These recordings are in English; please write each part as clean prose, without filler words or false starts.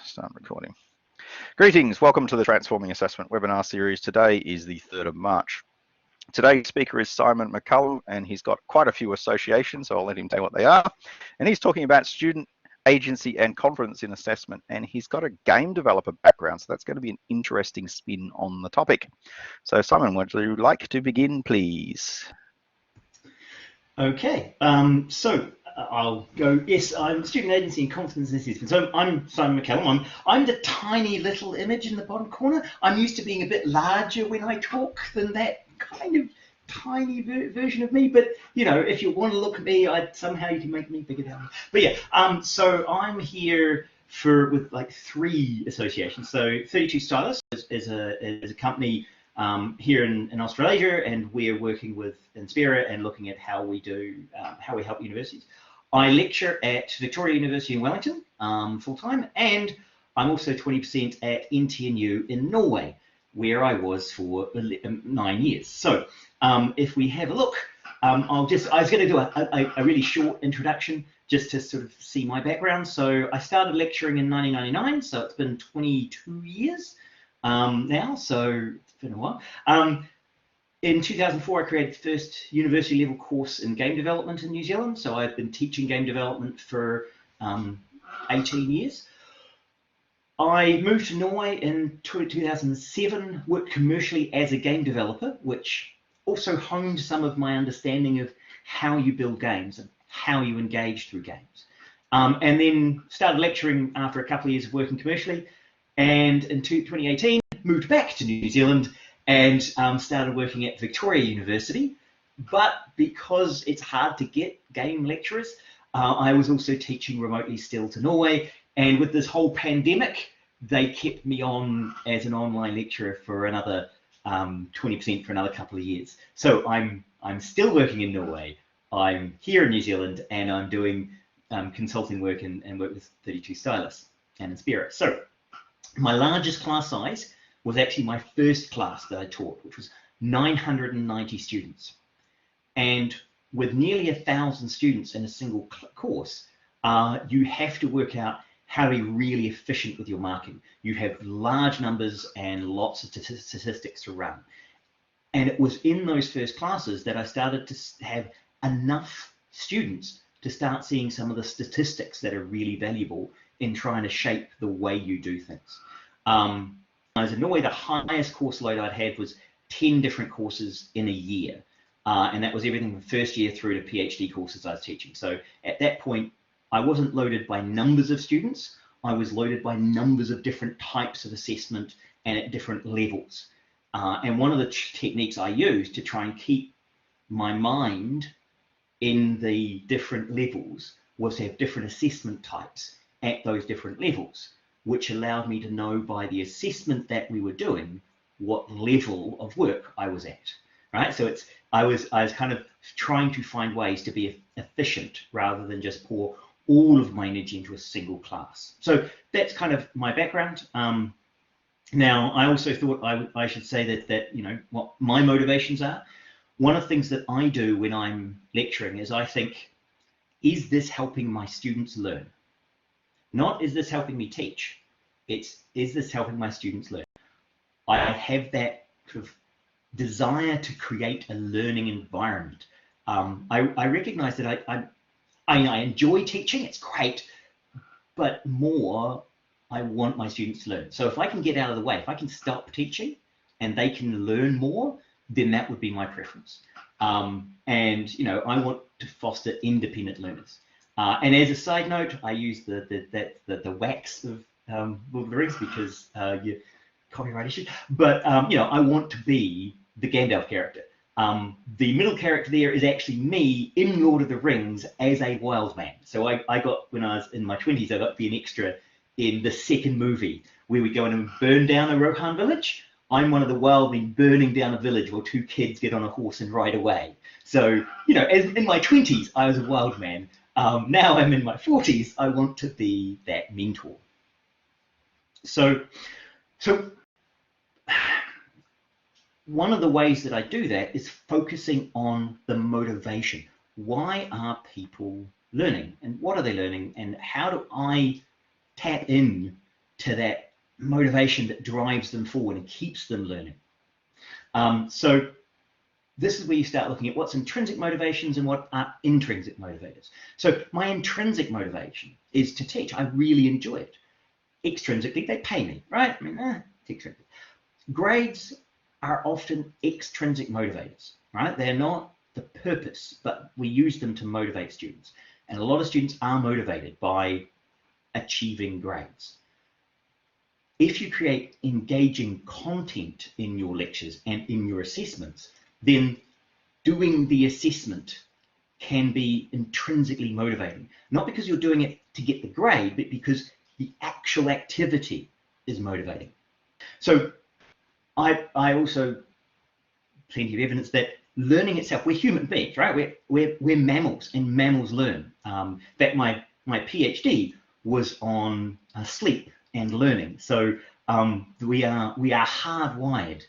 Start recording. Greetings, welcome to the Transforming Assessment webinar series. Today is the 3rd of March. Today's speaker is Simon McCallum, and he's got quite a few associations, so I'll let him tell you what they are. And he's talking about student agency and confidence in assessment, and he's got a game developer background, so that's going to be an interesting spin on the topic. So Simon, would you like to begin, please? Okay, I'll go. Yes, I'm student agency and confidence in assessment. So I'm Simon McCallum. I'm the tiny little image in the bottom corner. I'm used to being a bit larger when I talk than that kind of tiny version of me. But you know, if you want to look at me, somehow you can make me bigger down. But yeah, so I'm here with like 3 associations. So 32 Stylists is a company here in Australasia, and we're working with Inspira and looking at how we help universities. I lecture at Victoria University in Wellington full-time, and I'm also 20% at NTNU in Norway, where I was for 9 years. So if we have a look, I was going to do a really short introduction just to sort of see my background. So I started lecturing in 1999, so it's been 22 years now, so it's been a while. In 2004, I created the first university level course in game development in New Zealand. So I've been teaching game development for 18 years. I moved to Norway in 2007, worked commercially as a game developer, which also honed some of my understanding of how you build games and how you engage through games. And then started lecturing after a couple of years of working commercially. And in 2018, moved back to New Zealand and started working at Victoria University. But because it's hard to get game lecturers, I was also teaching remotely still to Norway. And with this whole pandemic, they kept me on as an online lecturer for another 20% for another couple of years. So I'm still working in Norway. I'm here in New Zealand, and I'm doing consulting work and work with 32 Stylists and Inspira. So my largest class size was actually my first class that I taught, which was 990 students. And with nearly 1,000 students in a single course, you have to work out how to be really efficient with your marking. You have large numbers and lots of statistics to run. And it was in those first classes that I started to have enough students to start seeing some of the statistics that are really valuable in trying to shape the way you do things. I was in Norway, the highest course load I'd had was 10 different courses in a year. And that was everything from first year through to PhD courses I was teaching. So at that point, I wasn't loaded by numbers of students. I was loaded by numbers of different types of assessment and at different levels. And one of the techniques I used to try and keep my mind in the different levels was to have different assessment types at those different levels, which allowed me to know by the assessment that we were doing what level of work I was at, right? So I was kind of trying to find ways to be efficient rather than just pour all of my energy into a single class. So that's kind of my background. Now, I also thought I should say that you know what my motivations are. One of the things that I do when I'm lecturing is I think, is this helping my students learn? Not, is this helping me teach? It's, is this helping my students learn? I have that sort of desire to create a learning environment. I recognize that I enjoy teaching, it's great, but more, I want my students to learn. So if I can get out of the way, if I can stop teaching and they can learn more, then that would be my preference. And you know, I want to foster independent learners. And as a side note, I use the wax of Rubrics because you copyright issue. But you know, I want to be the Gandalf character. The middle character there is actually me in Lord of the Rings as a wild man. So I got, when I was in my 20s, I got to be an extra in the second movie where we go in and burn down a Rohan village. I'm one of the wild men burning down a village while 2 kids get on a horse and ride away. So, you know, in my 20s, I was a wild man. Now I'm in my 40s, I want to be that mentor. So one of the ways that I do that is focusing on the motivation. Why are people learning? And what are they learning? And how do I tap in to that motivation that drives them forward and keeps them learning. So this is where you start looking at what's intrinsic motivations and what are intrinsic motivators. So my intrinsic motivation is to teach. I really enjoy it. Extrinsically, they pay me, right? I mean, it's extrinsic. Grades are often extrinsic motivators, right? They're not the purpose, but we use them to motivate students. And a lot of students are motivated by achieving grades. If you create engaging content in your lectures and in your assessments, then doing the assessment can be intrinsically motivating. Not because you're doing it to get the grade, but because the actual activity is motivating. So I also, plenty of evidence that learning itself, we're human beings, right? We're mammals, and mammals learn. In fact, my PhD was on sleep and learning. So we are hardwired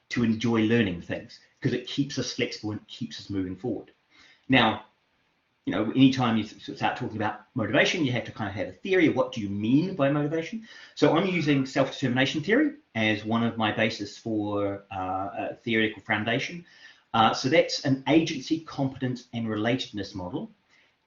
to enjoy learning things because it keeps us flexible and keeps us moving forward. Now, you know, anytime you start talking about motivation, you have to kind of have a theory of what do you mean by motivation. So I'm using self-determination theory as one of my bases for a theoretical foundation. So that's an agency, competence, and relatedness model,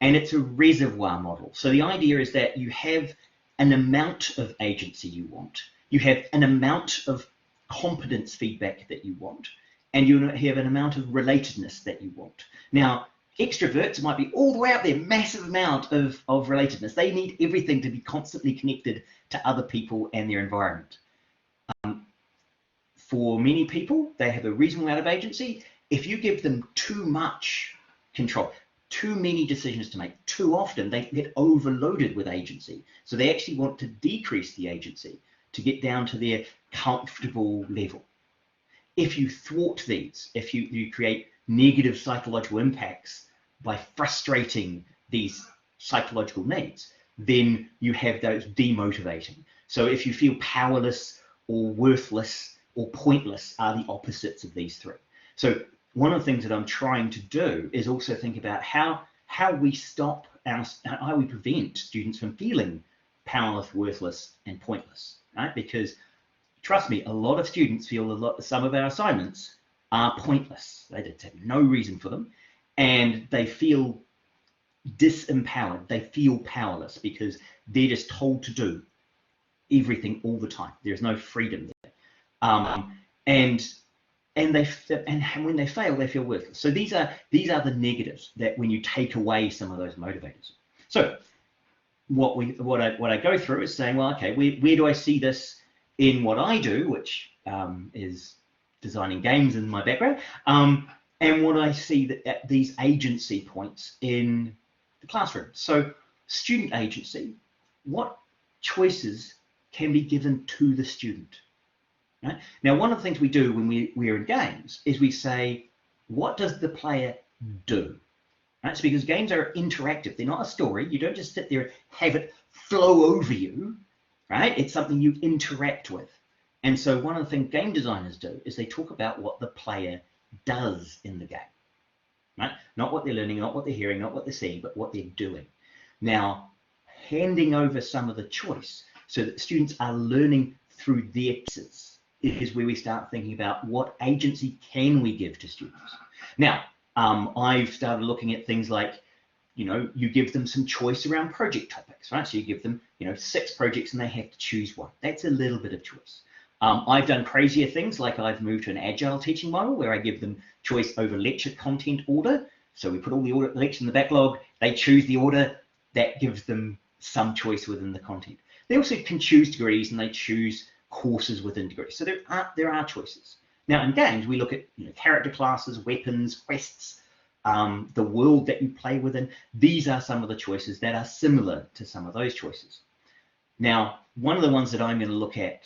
and it's a reservoir model. So the idea is that you have an amount of agency you want, you have an amount of competence feedback that you want, and you have an amount of relatedness that you want. Now, extroverts might be all the way up there, massive amount of relatedness. They need everything to be constantly connected to other people and their environment. For many people, they have a reasonable amount of agency. If you give them too much control, too many decisions to make, too often, they get overloaded with agency. So they actually want to decrease the agency to get down to their comfortable level. If you thwart these, if you create negative psychological impacts by frustrating these psychological needs, then you have those demotivating. So if you feel powerless or worthless or pointless are the opposites of these three. So one of the things that I'm trying to do is also think about how we stop how we prevent students from feeling powerless, worthless, and pointless, right? Because trust me, a lot of students feel some of our assignments are pointless. They just have no reason for them, and they feel disempowered. They feel powerless because they're just told to do everything all the time. There's no freedom there, and when they fail, they feel worthless. So these are the negatives that when you take away some of those motivators. So what I go through is saying, well, okay, where do I see this in what I do, which is designing games in my background, and what I see that at these agency points in the classroom. So student agency, what choices can be given to the student? Right? Now, one of the things we do when we're in games is we say, what does the player do? Right? So because games are interactive, they're not a story. You don't just sit there and have it flow over you, right? It's something you interact with. And so one of the things game designers do is they talk about what the player does in the game, right? Not what they're learning, not what they're hearing, not what they're seeing, but what they're doing. Now, handing over some of the choice so that students are learning through their pieces is where we start thinking about what agency can we give to students. Now, I've started looking at things like, you know, you give them some choice around project topics, right? So you give them, you know, 6 projects and they have to choose one. That's a little bit of choice. I've done crazier things, like I've moved to an agile teaching model where I give them choice over lecture content order. So we put all the lectures in the backlog, they choose the order, that gives them some choice within the content. They also can choose degrees and they choose courses within degrees. So there are choices. Now in games, we look at, you know, character classes, weapons, quests, the world that you play within. These are some of the choices that are similar to some of those choices. Now, one of the ones that I'm going to look at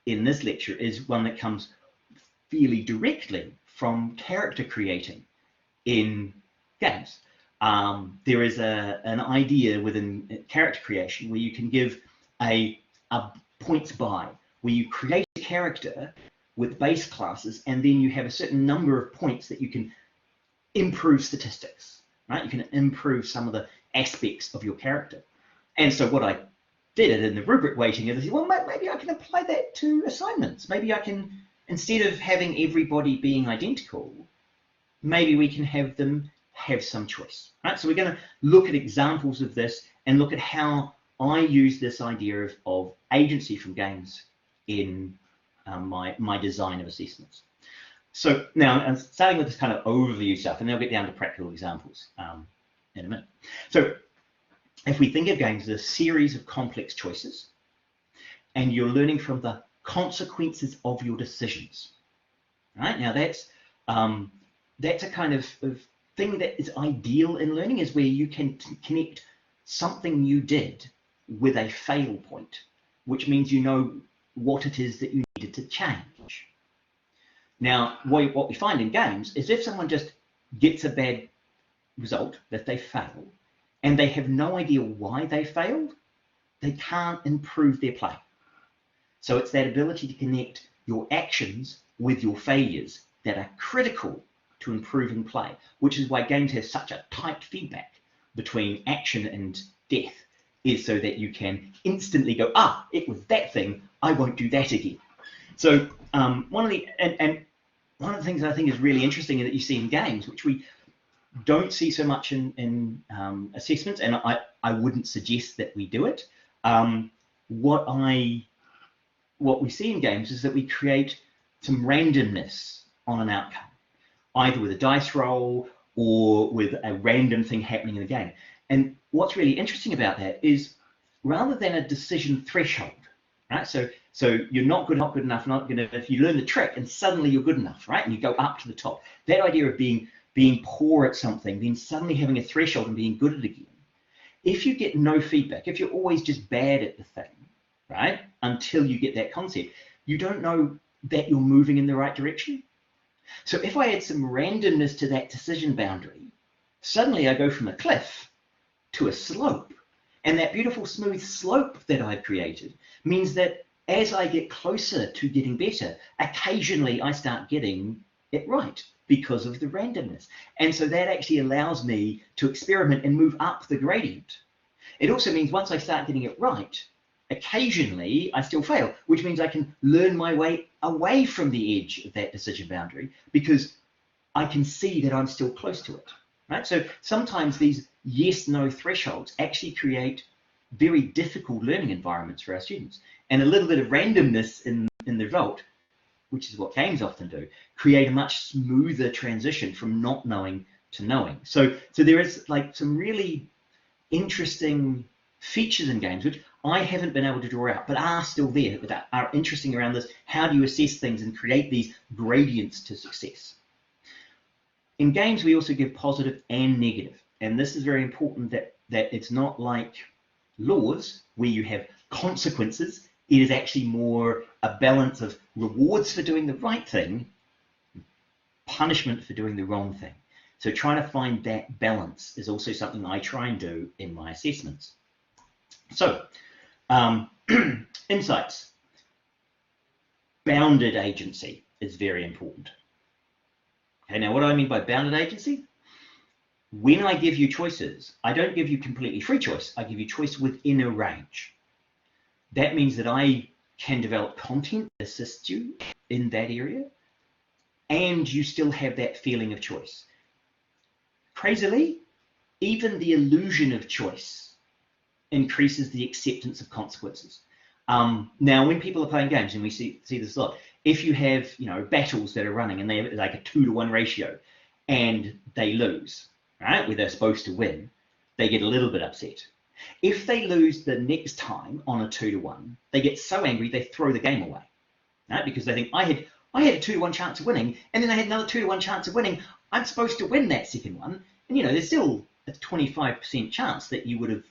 in this lecture is one that comes fairly directly from character creating in games. There is an idea within character creation where you can give a points buy, where you create a character with base classes, and then you have a certain number of points that you can improve statistics, right? You can improve some of the aspects of your character. And so what I did it in the rubric weighting, and I said, well, maybe I can apply that to assignments. Maybe I can, instead of having everybody being identical, maybe we can have them have some choice, right? So we're going to look at examples of this and look at how I use this idea of agency from games in my design of assessments. So now I'm starting with this kind of overview stuff, and then I'll get down to practical examples in a minute. So if we think of games as a series of complex choices, and you're learning from the consequences of your decisions, right? Now that's a kind of thing that is ideal in learning, is where you can connect something you did with a fail point, which means you know what it is that you needed to change. Now, what we find in games is if someone just gets a bad result, that they fail, and they have no idea why they failed, they can't improve their play. So it's that ability to connect your actions with your failures that are critical to improving play, which is why games have such a tight feedback between action and death, is so that you can instantly go, it was that thing, I won't do that again. So one of the things that I think is really interesting that you see in games, which we don't see so much in assessments, and I wouldn't suggest that we do it. What we see in games is that we create some randomness on an outcome, either with a dice roll or with a random thing happening in the game. And what's really interesting about that is, rather than a decision threshold, right? So you're not good enough, not good enough. You learn the trick, and suddenly you're good enough, right? And you go up to the top. That idea of being poor at something, then suddenly having a threshold and being good at it again. If you get no feedback, if you're always just bad at the thing, right, until you get that concept, you don't know that you're moving in the right direction. So if I add some randomness to that decision boundary, suddenly I go from a cliff to a slope. And that beautiful smooth slope that I've created means that as I get closer to getting better, occasionally I start getting it right because of the randomness. And so that actually allows me to experiment and move up the gradient. It also means once I start getting it right, occasionally I still fail, which means I can learn my way away from the edge of that decision boundary because I can see that I'm still close to it, right? So sometimes these yes-no thresholds actually create very difficult learning environments for our students. And a little bit of randomness in the result, which is what games often do, create a much smoother transition from not knowing to knowing. So there is like some really interesting features in games which I haven't been able to draw out, but are still there, that are interesting around this. How do you assess things and create these gradients to success? In games, we also give positive and negative. And this is very important, that it's not like laws where you have consequences. It is actually more a balance of rewards for doing the right thing, punishment for doing the wrong thing. So trying to find that balance is also something I try and do in my assessments. So insights. Bounded agency is very important. Okay, now what do I mean by bounded agency? When I give you choices, I don't give you completely free choice. I give you choice within a range. That means that I can develop content that assists you in that area, and you still have that feeling of choice. Crazily, even the illusion of choice increases the acceptance of consequences. Now, when people are playing games, and we see this a lot, if you have battles that are running and they're like a 2-to-1 ratio, and they lose, right, where they're supposed to win, they get a little bit upset. If they lose the next time on a 2-to-1, they get so angry they throw the game away, right? Because they think, I had a 2-to-1 chance of winning, and then I had another 2-to-1 chance of winning. I'm supposed to win that second one, and there's still a 25% chance that you would have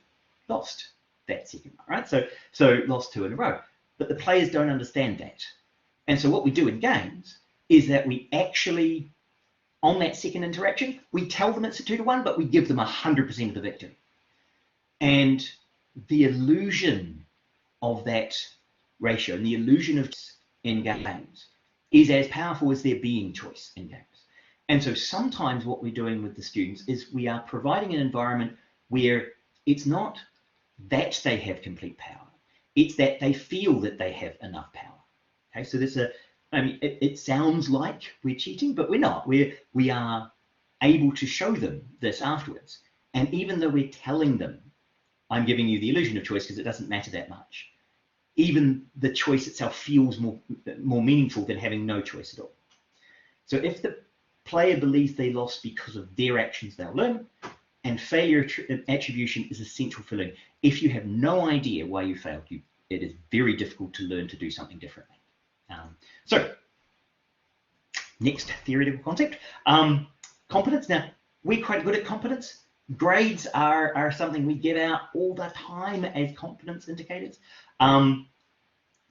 lost that second one, right? So lost 2 in a row. But the players don't understand that. And so what we do in games is that we actually, on that second interaction, we tell them it's a 2-to-1, but we give them 100% of the victory. And the illusion of that ratio and the illusion of in games is as powerful as there being choice in games. And so sometimes what we're doing with the students is we are providing an environment where it's not that they have complete power, It's that they feel that they have enough power. Okay, so there's I mean, it sounds like we're cheating, but we're not. We are able to show them this afterwards. And even though we're telling them, I'm giving you the illusion of choice because it doesn't matter that much, even the choice itself feels more meaningful than having no choice at all. So if the player believes they lost because of their actions, they'll learn. And failure attribution is essential for learning. If you have no idea why you failed, it is very difficult to learn to do something differently. So next theoretical concept, competence. Now, we're quite good at competence. Grades are something we give out all the time as competence indicators.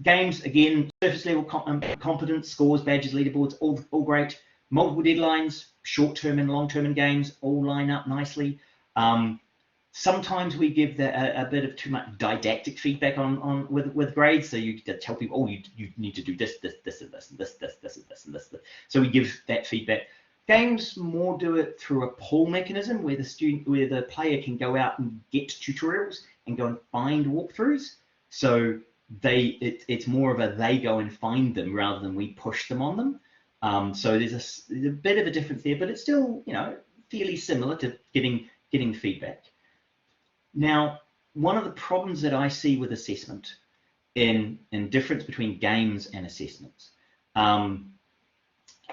Games, again, surface level competence, scores, badges, leaderboards, all great. Multiple deadlines, short-term and long-term in games, all line up nicely. Sometimes we give a bit of too much didactic feedback with grades. So you tell people, oh, you need to do this, and this, and this. So we give that feedback. Games more do it through a pull mechanism where the player can go out and get tutorials and go and find walkthroughs. So it's more of a they go and find them rather than we push them on them. So there's a bit of a difference there, but it's still, you know, fairly similar to getting feedback. Now, one of the problems that I see with assessment in difference between games and assessments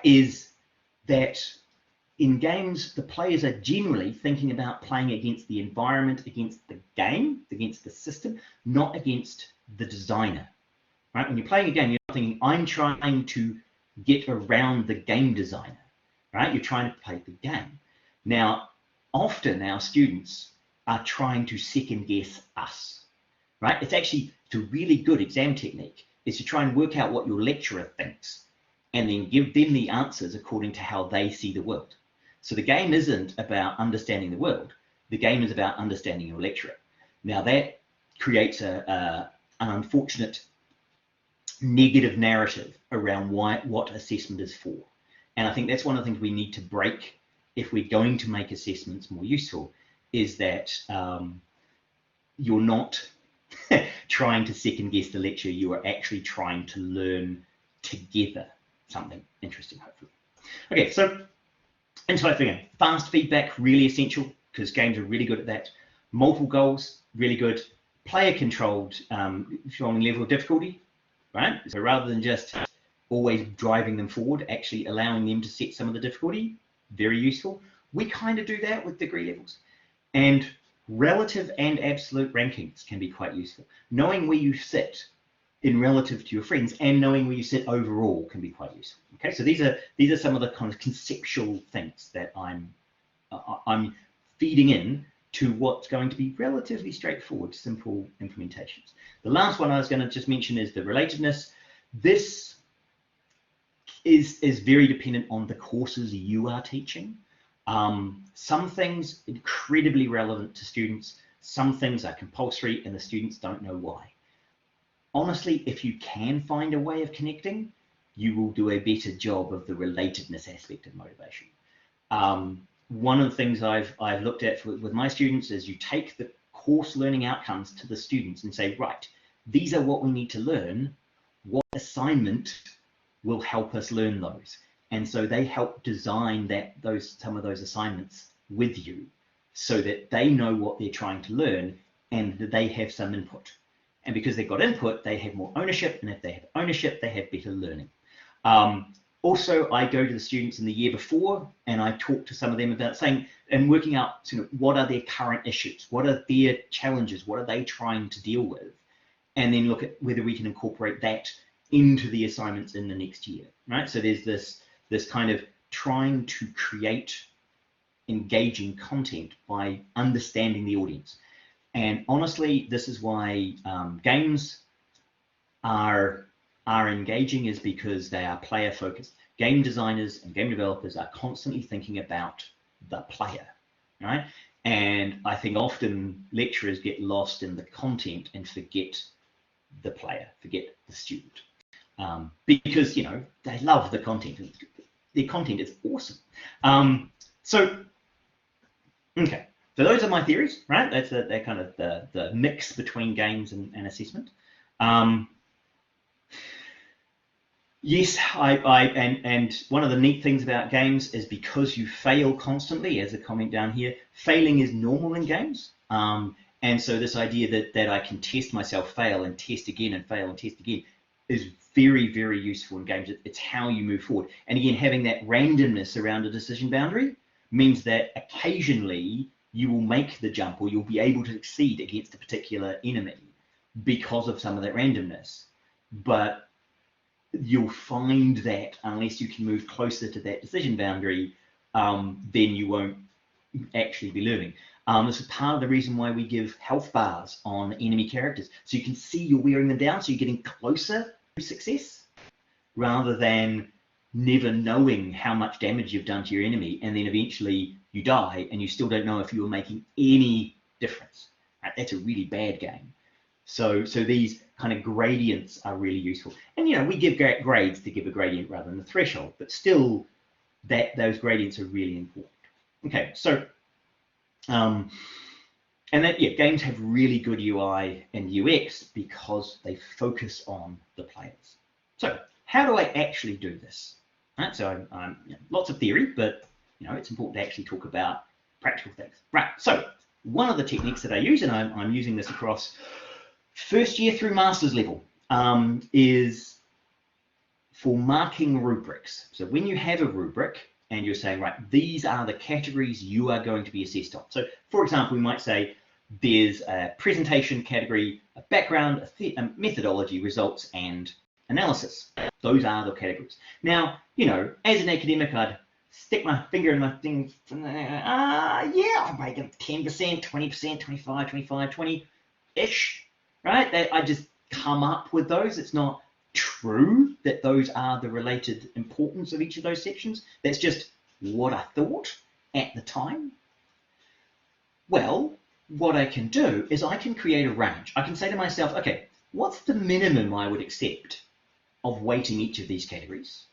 is that in games, the players are generally thinking about playing against the environment, against the game, against the system, not against the designer. Right? When you're playing a game, you're not thinking, I'm trying to get around the game designer. Right? You're trying to play the game. Now, often our students are trying to second guess us. Right? It's a really good exam technique is to try and work out what your lecturer thinks and then give them the answers according to how they see the world. So the game isn't about understanding the world. The game is about understanding your lecturer. Now that creates an unfortunate negative narrative around what assessment is for. And I think that's one of the things we need to break if we're going to make assessments more useful, is that you're not trying to second guess the lecture, you are actually trying to learn together something interesting, hopefully. Okay, so intellectual again, fast feedback, really essential because games are really good at that. Multiple goals, really good. Player controlled, showing level of difficulty, right? So rather than just always driving them forward, actually allowing them to set some of the difficulty, very useful. We kind of do that with degree levels. And relative and absolute rankings can be quite useful. Knowing where you sit in relative to your friends and knowing where you sit overall can be quite useful. Okay, so these are some of the kind of conceptual things that I'm feeding in to what's going to be relatively straightforward, simple implementations. The last one I was going to just mention is the relatedness. This is very dependent on the courses you are teaching. Some things incredibly relevant to students, some things are compulsory and the students don't know why. Honestly, if you can find a way of connecting, you will do a better job of the relatedness aspect of motivation. One of the things I've looked at with my students is you take the course learning outcomes to the students and say, right, these are what we need to learn. What assignment will help us learn those? And so they help design some of those assignments with you so that they know what they're trying to learn and that they have some input. And because they've got input, they have more ownership. And if they have ownership, they have better learning. Also, I go to the students in the year before and I talk to some of them about saying and working out sort of what are their current issues, what are their challenges, what are they trying to deal with, and then look at whether we can incorporate that into the assignments in the next year, right? So there's this kind of trying to create engaging content by understanding the audience. And honestly, this is why games are engaging, is because they are player focused. Game designers and game developers are constantly thinking about the player, right? And I think often lecturers get lost in the content and forget the player, forget the student, because, you know, they love the content. Their content is awesome. Okay. So those are my theories, right? That's kind of the mix between games and assessment. Yes, and one of the neat things about games is because you fail constantly, as a comment down here, failing is normal in games. And so this idea that I can test myself, fail, and test again, and fail, and test again, is very, very useful in games. It's how you move forward. And again, having that randomness around a decision boundary means that occasionally you will make the jump, or you'll be able to succeed against a particular enemy because of some of that randomness. But you'll find that unless you can move closer to that decision boundary, then you won't actually be learning. This is part of the reason why we give health bars on enemy characters, so you can see you're wearing them down, so you're getting closer to success, rather than never knowing how much damage you've done to your enemy, and then eventually you die and you still don't know if you were making any difference. Right? That's a really bad game. So these kind of gradients are really useful. And we give grades to give a gradient rather than a threshold, but still those gradients are really important. Okay, so games have really good UI and UX because they focus on the players. So how do I actually do this? Right, so lots of theory, but it's important to actually talk about practical things. Right, so one of the techniques that I use, and I'm using this across first year through master's level, is for marking rubrics. So when you have a rubric and you're saying, right, these are the categories you are going to be assessed on. So for example, we might say there's a presentation category, a background, a methodology, results, and analysis. Those are the categories. Now, as an academic, I'd stick my finger in my thing. Yeah, I might get 10%, 20%, 25, 25, 20-ish. Right? I just come up with those. It's not true that those are the related importance of each of those sections. That's just what I thought at the time. Well, what I can do is I can create a range. I can say to myself, okay, what's the minimum I would accept of weighting each of these categories?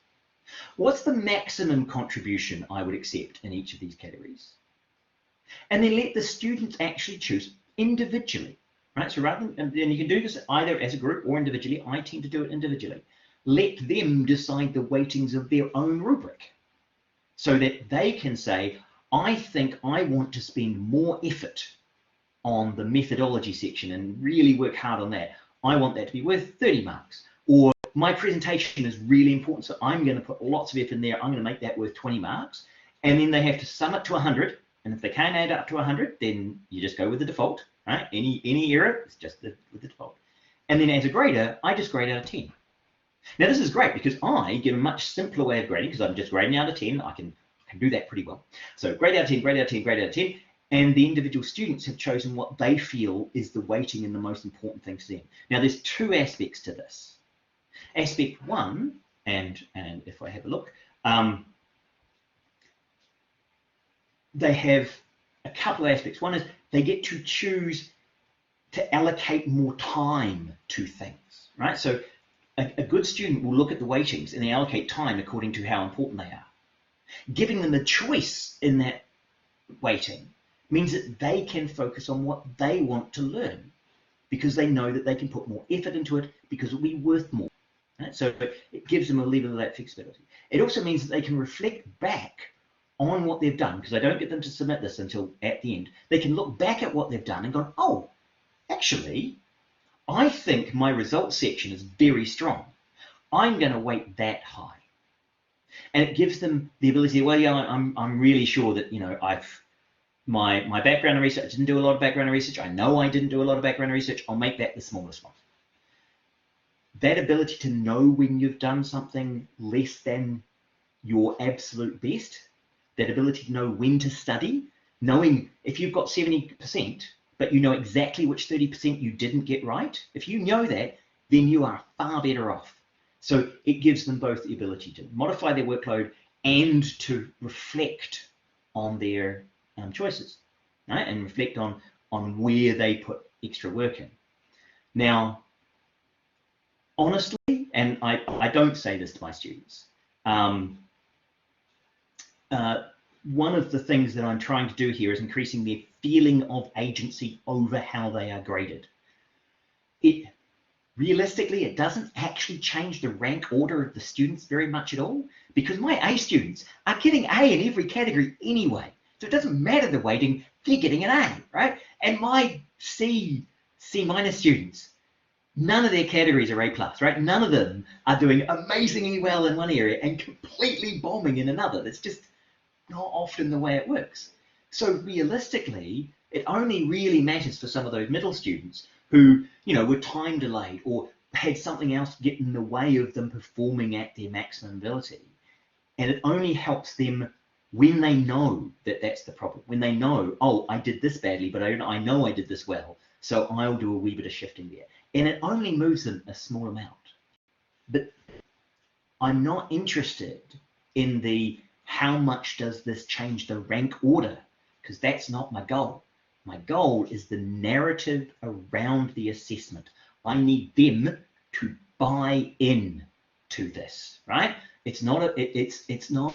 What's the maximum contribution I would accept in each of these categories? And then let the students actually choose individually. Right, so rather than, and you can do this either as a group or individually. I tend to do it individually. Let them decide the weightings of their own rubric, so that they can say, I think I want to spend more effort on the methodology section and really work hard on that. I want that to be worth 30 marks. Or my presentation is really important, so I'm going to put lots of effort in there. I'm going to make that worth 20 marks. And then they have to sum it to 100. And if they can't add up to 100, then you just go with the default. Right? Any error is just with the default. And then as a grader, I just grade out of 10. Now this is great because I get a much simpler way of grading, because I'm just grading out of 10. I can do that pretty well. So grade out of 10, grade out of 10, grade out of 10, and the individual students have chosen what they feel is the weighting and the most important things to them. Now there's two aspects to this. Aspect one, and if I have a look, they have a couple of aspects. One is they get to choose to allocate more time to things, right? So a good student will look at the weightings and they allocate time according to how important they are. Giving them a choice in that weighting means that they can focus on what they want to learn, because they know that they can put more effort into it because it'll be worth more. Right? So it gives them a level of that flexibility. It also means that they can reflect back on what they've done, because I don't get them to submit this until at the end. They can look back at what they've done and go, oh, actually, I think my results section is very strong. I'm going to weight that high. And it gives them the ability, well, yeah, I'm really sure that, my background in research, I didn't do a lot of background in research. I know I didn't do a lot of background in research. I'll make that the smallest one. That ability to know when you've done something less than your absolute best, that ability to know when to study, knowing if you've got 70%, but you know exactly which 30% you didn't get right, if you know that, then you are far better off. So it gives them both the ability to modify their workload and to reflect on their choices, right? And reflect on where they put extra work in. Now, honestly, and I don't say this to my students, one of the things that I'm trying to do here is increasing their feeling of agency over how they are graded. realistically, it doesn't actually change the rank order of the students very much at all, because my A students are getting A in every category anyway. So it doesn't matter the weighting, they're getting an A, right? And my C minus students, none of their categories are A plus, right? None of them are doing amazingly well in one area and completely bombing in another. That's just not often the way it works. So realistically, it only really matters for some of those middle students who, you know, were time delayed or had something else get in the way of them performing at their maximum ability. And it only helps them when they know that that's the problem, when they know, oh, I did this badly, but I know I did this well, so I'll do a wee bit of shifting there. And it only moves them a small amount. But I'm not interested in the how much does this change the rank order, because that's not my goal. My goal is the narrative around the assessment. I need them to buy in to this, right? It's not it's not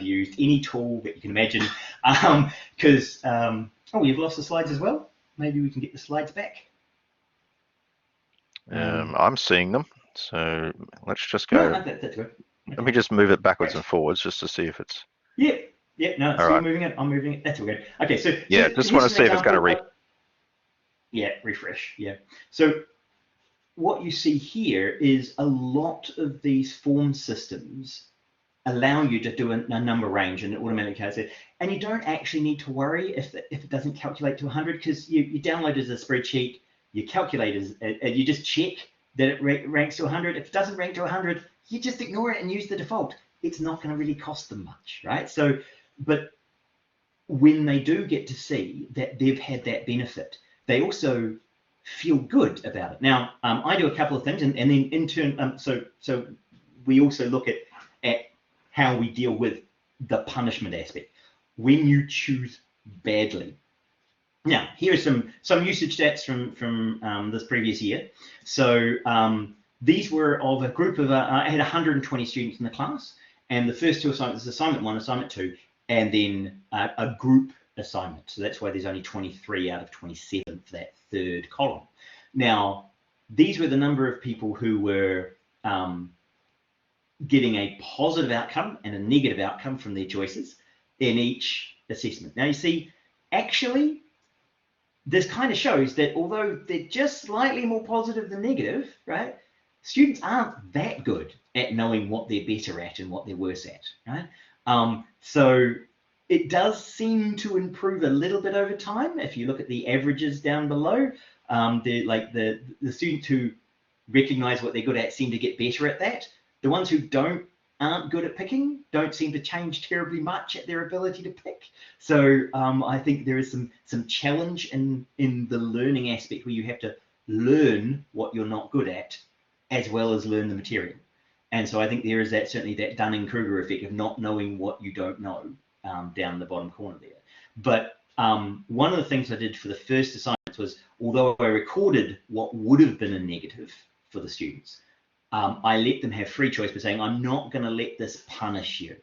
used any tool that you can imagine, because oh, you've lost the slides as well. Maybe we can get the slides back. I'm seeing them, so let's just go. No, that's good. Let me just move it backwards and forwards just to see if it's. Yeah, no, it's all still right. moving it. I'm moving it. That's all good. Okay, so yeah, just want to see if it's going to yeah, refresh. Yeah. So what you see here is a lot of these form systems allow you to do a number range and it automatically calculates it. And you don't actually need to worry if it doesn't calculate to 100, because you download it as a spreadsheet, you calculate it, you just check that it ranks to 100. If it doesn't rank to 100, you just ignore it and use the default. It's not going to really cost them much, right? So, but when they do get to see that they've had that benefit, they also feel good about it. Now, I do a couple of things, and then in turn, so we also look at how we deal with the punishment aspect when you choose badly. Now, here are some usage stats from this previous year. So these were of a group of, I had 120 students in the class, and the first two assignments, assignment 1, assignment 2, and then a group assignment. So that's why there's only 23 out of 27 for that third column. Now, these were the number of people who were getting a positive outcome and a negative outcome from their choices in each assessment. Now, you see, actually, this kind of shows that although they're just slightly more positive than negative, right, students aren't that good at knowing what they're better at and what they're worse at, right? So it does seem to improve a little bit over time. If you look at the averages down below, the students who recognize what they're good at seem to get better at that. The ones who aren't good at picking don't seem to change terribly much at their ability to pick. So I think there is some challenge in the learning aspect where you have to learn what you're not good at as well as learn the material. And so I think there is certainly that Dunning-Kruger effect of not knowing what you don't know down the bottom corner there. But one of the things I did for the first assignment was, although I recorded what would have been a negative for the students, I let them have free choice by saying, I'm not going to let this punish you.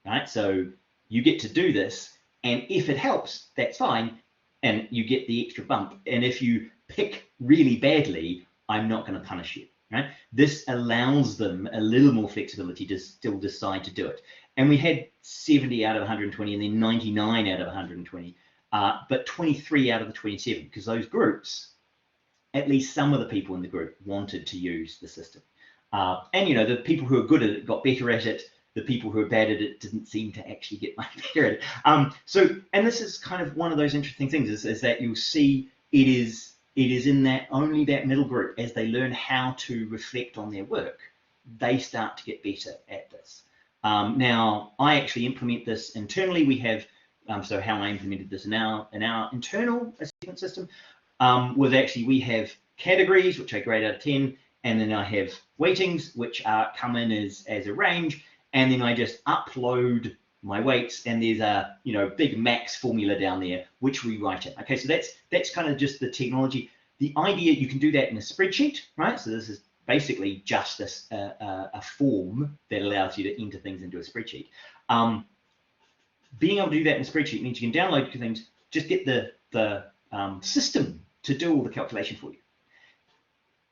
Right? So you get to do this, and if it helps, that's fine, and you get the extra bump. And if you pick really badly, I'm not going to punish you. Right? This allows them a little more flexibility to still decide to do it. And we had 70 out of 120 and then 99 out of 120, but 23 out of the 27, because those groups, at least some of the people in the group wanted to use the system. And you know, the people who are good at it got better at it. The people who are bad at it didn't seem to actually get much better at it. So, and this is kind of one of those interesting things is that you'll see it is in that only that middle group, as they learn how to reflect on their work, they start to get better at this. Now, I actually implement this internally. We have, so how I implemented this in our internal assessment system was actually we have categories, which I grade out of 10, and then I have weightings, which come in as a range, and then I just upload my weights, and there's a big max formula down there, which we write in. Okay, so that's kind of just the technology. The idea, you can do that in a spreadsheet, right? So this is basically just a form that allows you to enter things into a spreadsheet. Being able to do that in a spreadsheet means you can download things, just get the system to do all the calculation for you.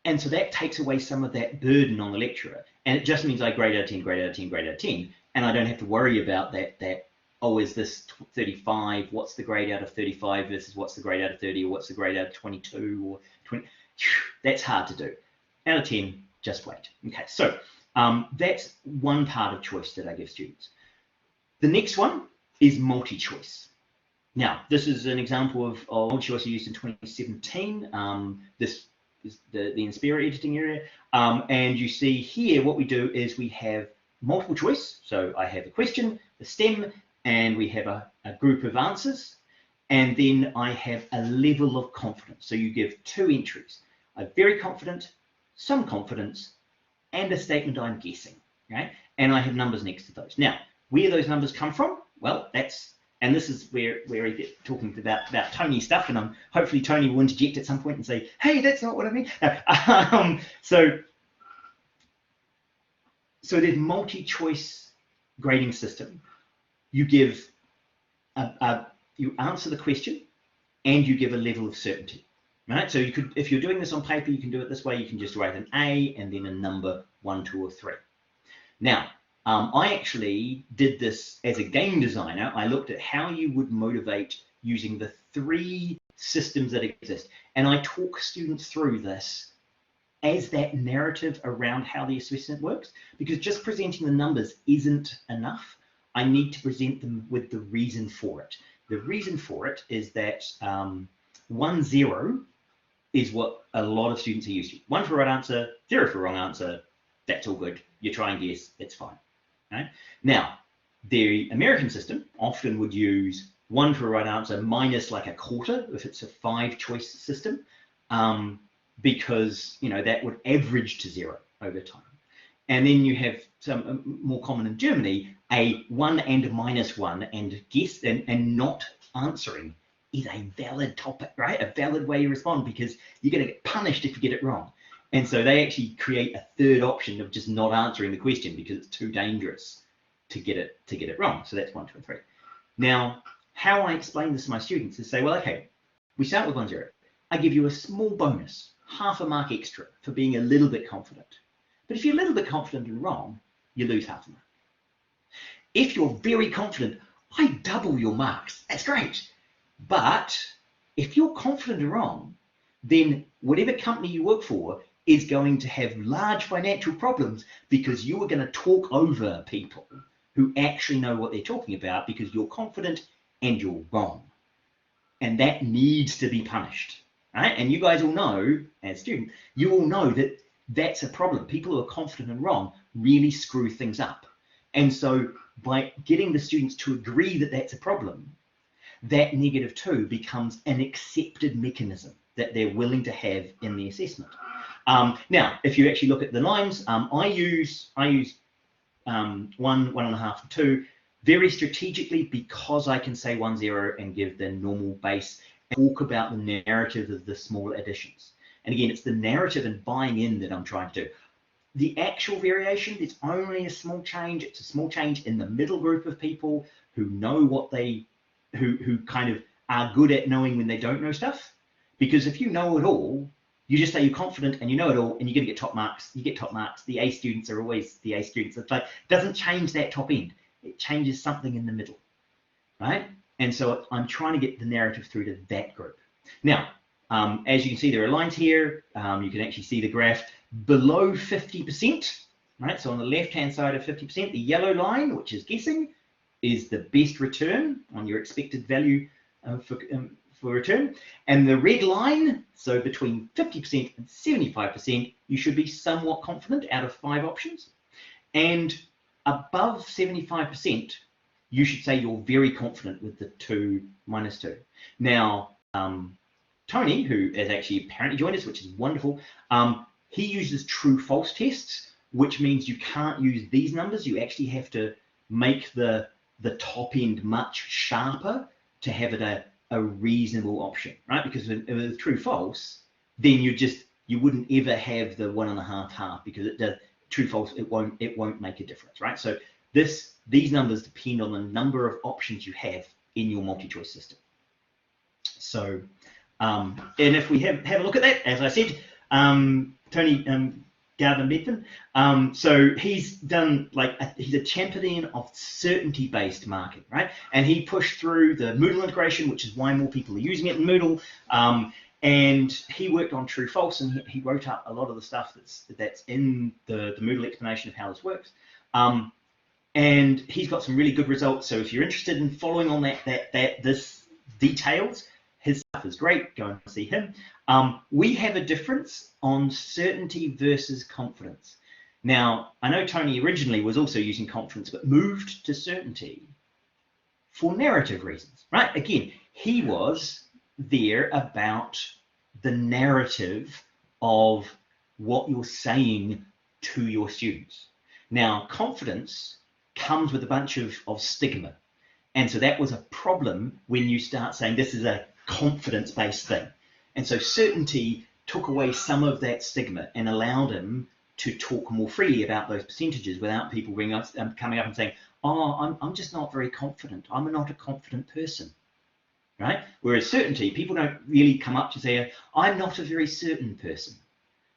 And so that takes away some of that burden on the lecturer. And it just means I grade out of 10, grade out of 10, grade out of 10. And I don't have to worry about that, oh, is this 35? What's the grade out of 35 versus what's the grade out of 30? Or what's the grade out of 22 or 20? That's hard to do. Out of 10, just wait. Okay, so that's one part of choice that I give students. The next one is multi-choice. Now, this is an example of multi-choice I used in 2017. This is the Inspira editing area. And you see here, what we do is we have multiple choice. So I have a question, the STEM, and we have a group of answers. And then I have a level of confidence. So you give 2 entries. I'm very confident, some confidence, and a statement I'm guessing. Right? And I have numbers next to those. Now, where those numbers come from? Well, and this is where I get talking about Tony stuff, and hopefully Tony will interject at some point and say, hey, that's not what I mean. No. So there's multi-choice grading system. You give you answer the question, and you give a level of certainty. Right? So you could, if you're doing this on paper, you can do it this way. You can just write an A and then a number 1, 2, or 3. Now, I actually did this as a game designer. I looked at how you would motivate using the 3 systems that exist. And I talk students through this as that narrative around how the assessment works, because just presenting the numbers isn't enough. I need to present them with the reason for it. The reason for it is that 1, 0 is what a lot of students are used to. 1 for right answer, 0 for wrong answer. That's all good. You try and guess, it's fine. Right? Now, the American system often would use 1 for a right answer minus like a quarter if it's a 5-choice system, because that would average to 0 over time. And then you have some more common in Germany, a 1 and a -1, and guess and not answering is a valid topic, right? A valid way to respond, because you're going to get punished if you get it wrong. And so they actually create a 3rd option of just not answering the question because it's too dangerous to get it wrong. So that's 1, 2, and 3. Now, how I explain this to my students is say, well, okay, we start with 1, 0. I give you a small bonus, half a mark extra for being a little bit confident. But if you're a little bit confident and wrong, you lose half a mark. If you're very confident, I double your marks. That's great. But if you're confident and wrong, then whatever company you work for is going to have large financial problems, because you are going to talk over people who actually know what they're talking about because you're confident and you're wrong. And that needs to be punished. Right? And you guys all know, as students, you all know that that's a problem. People who are confident and wrong really screw things up. And so by getting the students to agree that that's a problem, that -2 becomes an accepted mechanism that they're willing to have in the assessment. Now, if you actually look at the lines, I use 1, 1.5, and 2 very strategically, because I can say 1, 0 and give the normal base and talk about the narrative of the small additions. And again, it's the narrative and buying in that I'm trying to do. The actual variation, it's only a small change. It's a small change in the middle group of people who know what who kind of are good at knowing when they don't know stuff. Because if you know it all, you just say you're confident and you know it all, and you're going to get top marks. You get top marks. The A students are always the A students. It's like, it doesn't change that top end. It changes something in the middle, right? And so I'm trying to get the narrative through to that group. Now, as you can see, there are lines here. You can actually see the graph. below 50%, right? So on the left-hand side of 50%, the yellow line, which is guessing, is the best return on your expected value for return. And the red line, so between 50% and 75%, you should be somewhat confident out of 5 options. And above 75%, you should say you're very confident with the 2 minus 2. Now, Tony, who has actually apparently joined us, which is wonderful, he uses true-false tests, which means you can't use these numbers. You actually have to make the top end much sharper to have it a reasonable option, right? Because with true-false, then you wouldn't ever have the 1.5 half, because it does true-false, it won't make a difference, right? So these numbers depend on the number of options you have in your multi-choice system. So, and if we have a look at that, as I said, Tony Gavin, so he's done he's a champion of certainty-based marking, right? And he pushed through the Moodle integration, which is why more people are using it in Moodle. And he worked on true-false, and he wrote up a lot of the stuff that's in the Moodle explanation of how this works. And he's got some really good results. So if you're interested in following on this details, his stuff is great. Go and see him. We have a difference on certainty versus confidence. Now, I know Tony originally was also using confidence, but moved to certainty for narrative reasons, right? Again, he was there about the narrative of what you're saying to your students. Now, confidence comes with a bunch of stigma. And so that was a problem when you start saying this is a confidence-based thing. And so certainty took away some of that stigma and allowed him to talk more freely about those percentages without people coming up and saying, oh, I'm just not very confident. I'm not a confident person, right? Whereas certainty, people don't really come up to say, I'm not a very certain person,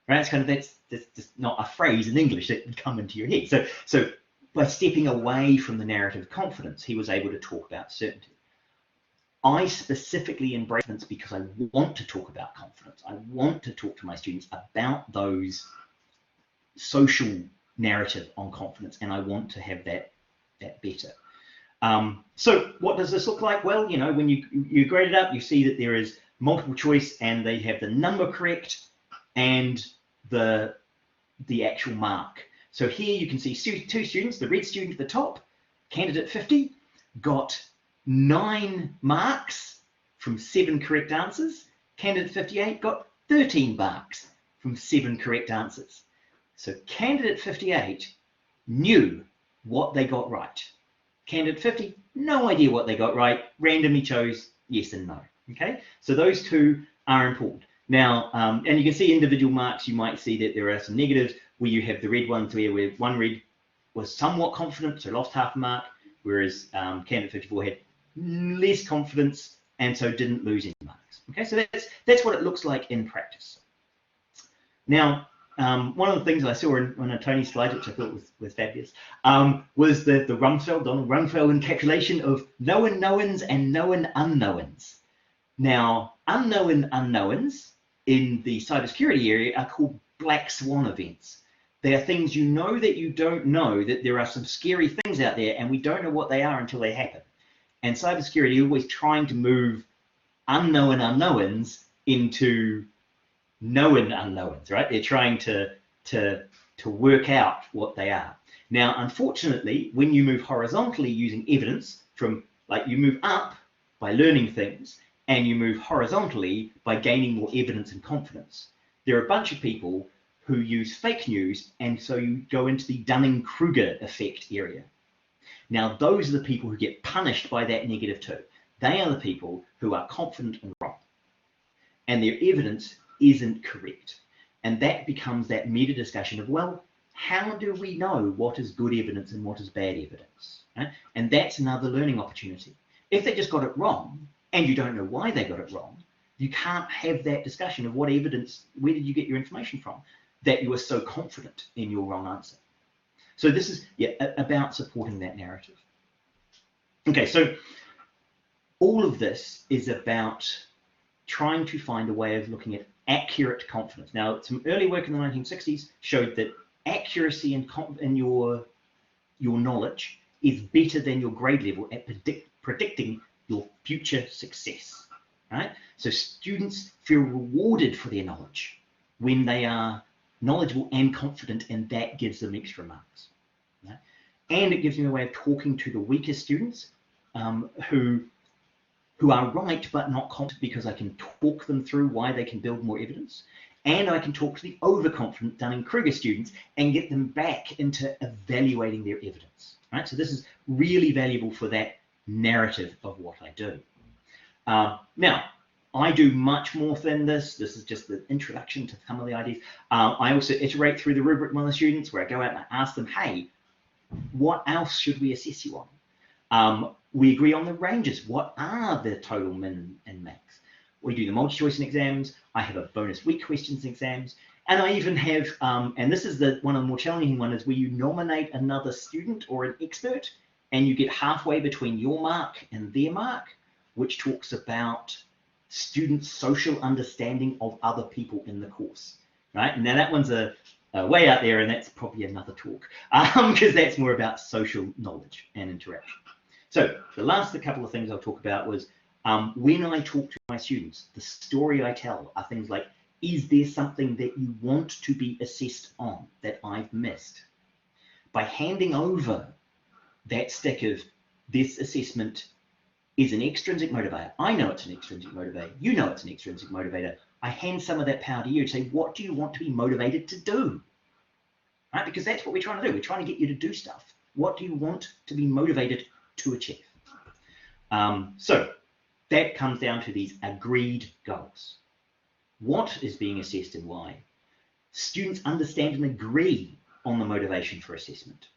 right? It's kind of, that's just not a phrase in English that would come into your head. So by stepping away from the narrative of confidence, he was able to talk about certainty. I specifically embrace confidence because I want to talk about confidence. I want to talk to my students about those social narrative on confidence, and I want to have that better. So what does this look like? Well, when you grade it up, you see that there is multiple choice, and they have the number correct and the actual mark. So here you can see 2 students. The red student at the top, candidate 50, got 9 marks from 7 correct answers. Candidate 58 got 13 marks from 7 correct answers. So candidate 58 knew what they got right. Candidate 50, no idea what they got right, randomly chose yes and no. Okay, so those 2 are important. Now, and you can see individual marks. You might see that there are some negatives where you have the red ones where one red was somewhat confident, so lost half a mark, whereas candidate 54 had less confidence and so didn't lose any marks. Okay, so that's what it looks like in practice. Now, one of the things I saw on one of Tony's slides, which I thought was fabulous, was the Donald Rumsfeld encapsulation of known knowns and known unknowns. Now, unknown unknowns in the cybersecurity area are called black swan events. They are things you know that you don't know, that there are some scary things out there and we don't know what they are until they happen. And cybersecurity is always trying to move unknown unknowns into known unknowns, right? They're trying to work out what they are. Now, unfortunately, when you move horizontally using evidence from, you move up by learning things and you move horizontally by gaining more evidence and confidence. There are a bunch of people who use fake news, and so you go into the Dunning-Kruger effect area. Now, those are the people who get punished by that negative 2. They are the people who are confident and wrong, and their evidence isn't correct. And that becomes that meta discussion of, well, how do we know what is good evidence and what is bad evidence? Right? And that's another learning opportunity. If they just got it wrong, and you don't know why they got it wrong, you can't have that discussion of what evidence, where did you get your information from, that you are so confident in your wrong answer. So this is about supporting that narrative. Okay, so all of this is about trying to find a way of looking at accurate confidence. Now, some early work in the 1960s showed that accuracy in your knowledge is better than your grade level at predicting your future success, right? So students feel rewarded for their knowledge when they are knowledgeable and confident, and that gives them extra marks. Right? And it gives them a way of talking to the weaker students who are right but not confident, because I can talk them through why they can build more evidence. And I can talk to the overconfident Dunning-Kruger students and get them back into evaluating their evidence. Right? So this is really valuable for that narrative of what I do. Now, I do much more than this. This is just the introduction to some of the ideas. I also iterate through the rubric with the students, where I go out and I ask them, hey, what else should we assess you on? We agree on the ranges. What are the total min and max? We do the multi-choice in exams. I have a bonus week questions in exams. And I even have, and this is one of the more challenging ones, is where you nominate another student or an expert, and you get halfway between your mark and their mark, which talks about students' social understanding of other people in the course, right? Now that one's a way out there, and that's probably another talk, because that's more about social knowledge and interaction. So the last couple of things I'll talk about was when I talk to my students, the story I tell are things like, is there something that you want to be assessed on that I've missed? By handing over that stick of this assessment is an extrinsic motivator. I know it's an extrinsic motivator. You know it's an extrinsic motivator. I hand some of that power to you and say, what do you want to be motivated to do? Right? Because that's what we're trying to do. We're trying to get you to do stuff. What do you want to be motivated to achieve? So that comes down to these agreed goals. What is being assessed and why? Students understand and agree on the motivation for assessment.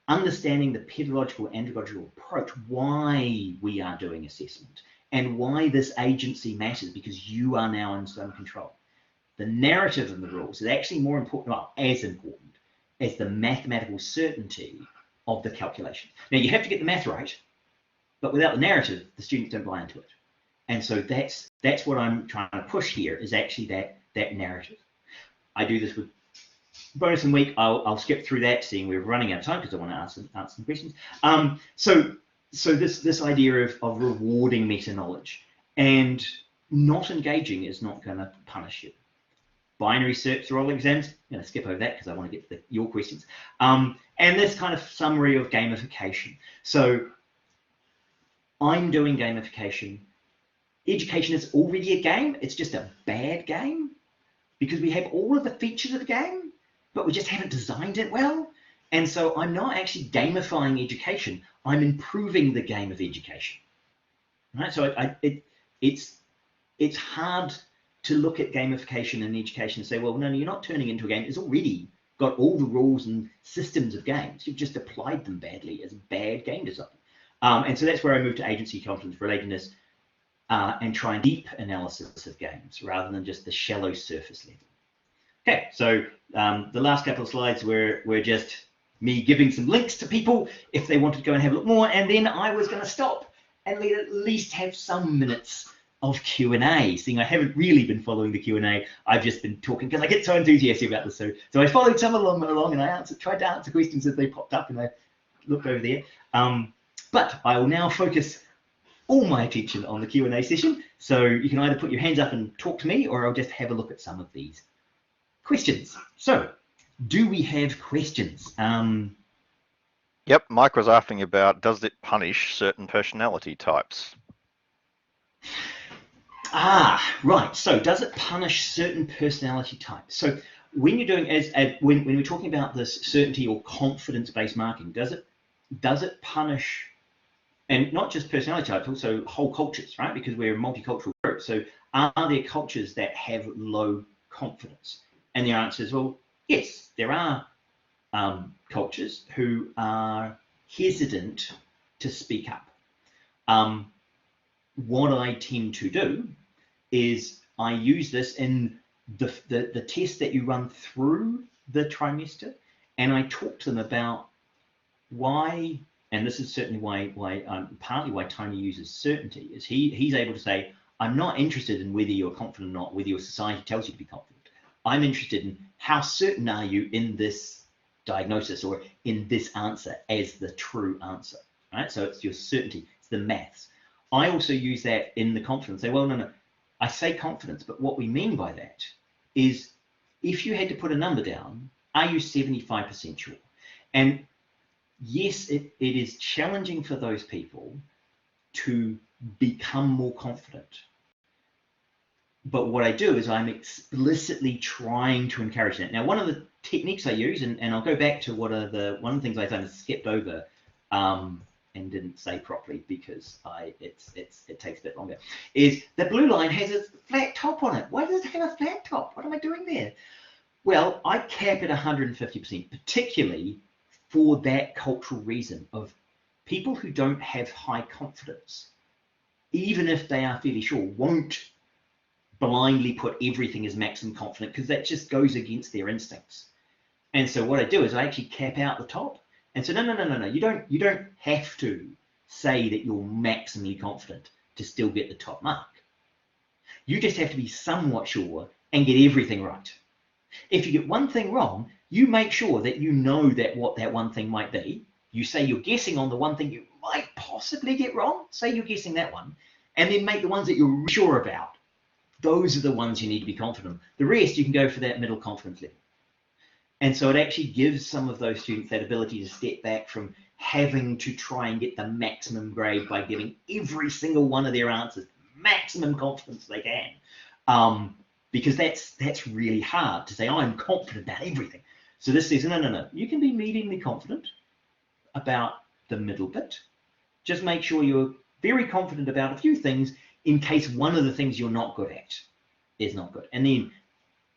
Understanding the pedagogical andragogical approach, why we are doing assessment, and why this agency matters, because you are now in some control. The narrative of the rules is actually more important, well, as important as the mathematical certainty of the calculation. Now, you have to get the math right, but without the narrative, the students don't buy into it. And so that's what I'm trying to push here, is actually that narrative. I do this with bonus and week. I'll skip through that, seeing we're running out of time because I want to answer some questions. So this idea of rewarding meta knowledge and not engaging is not going to punish you. Binary search through all exams. I'm going to skip over that because I want to get to your questions. And this kind of summary of gamification. So I'm doing gamification. Education is already a game. It's just a bad game because we have all of the features of the game, but we just haven't designed it well. And so I'm not actually gamifying education. I'm improving the game of education. Right? So it's hard to look at gamification in education and say, well, no, you're not turning it into a game. It's already got all the rules and systems of games. You've just applied them badly as bad game design. And so that's where I moved to agency, competence, relatedness, and try deep analysis of games rather than just the shallow surface level. Okay, so the last couple of slides were just me giving some links to people if they wanted to go and have a look more, and then I was going to stop and at least have some minutes of Q&A. Seeing I haven't really been following the Q&A, I've just been talking because I get so enthusiastic about this. So I followed some along and I tried to answer questions as they popped up, and I looked over there. But I will now focus all my attention on the Q&A session. So you can either put your hands up and talk to me, or I'll just have a look at some of these questions. So, do we have questions? Yep, Mike was asking about, does it punish certain personality types? Right. So, does it punish certain personality types? So, when you're doing when we're talking about this certainty or confidence-based marking, does it punish, and not just personality types, also whole cultures, right? Because we're a multicultural group. So, are there cultures that have low confidence? And the answer is, well, yes, there are cultures who are hesitant to speak up. What I tend to do is I use this in the test that you run through the trimester, and I talk to them about why, and this is certainly why partly why Tony uses certainty, is he's able to say, I'm not interested in whether you're confident or not, whether your society tells you to be confident. I'm interested in how certain are you in this diagnosis or in this answer as the true answer, right? So it's your certainty, it's the maths. I also use that in the confidence. Say, well, no, I say confidence, but what we mean by that is if you had to put a number down, are you 75% sure? And yes, it is challenging for those people to become more confident. But what I do is I'm explicitly trying to encourage that. Now, one of the techniques I use, and I'll go back to one of the things I kind of skipped over and didn't say properly because it takes a bit longer, is the blue line has a flat top on it. Why does it have a flat top? What am I doing there? Well, I cap at 150%, particularly for that cultural reason of people who don't have high confidence, even if they are fairly sure, won't blindly put everything as maximum confident because that just goes against their instincts. And so what I do is I actually cap out the top and say, no, you don't have to say that you're maximally confident to still get the top mark. You just have to be somewhat sure and get everything right. If you get one thing wrong, you make sure that you know that what that one thing might be. You say you're guessing on the one thing you might possibly get wrong. Say you're guessing that one, and then make the ones that you're sure about. Those are the ones you need to be confident. The rest, you can go for that middle confidence level. And so it actually gives some of those students that ability to step back from having to try and get the maximum grade by giving every single one of their answers maximum confidence they can. Because that's really hard to say, oh, I'm confident about everything. So this says, no. You can be mediumly confident about the middle bit. Just make sure you're very confident about a few things in case one of the things you're not good at is not good. And then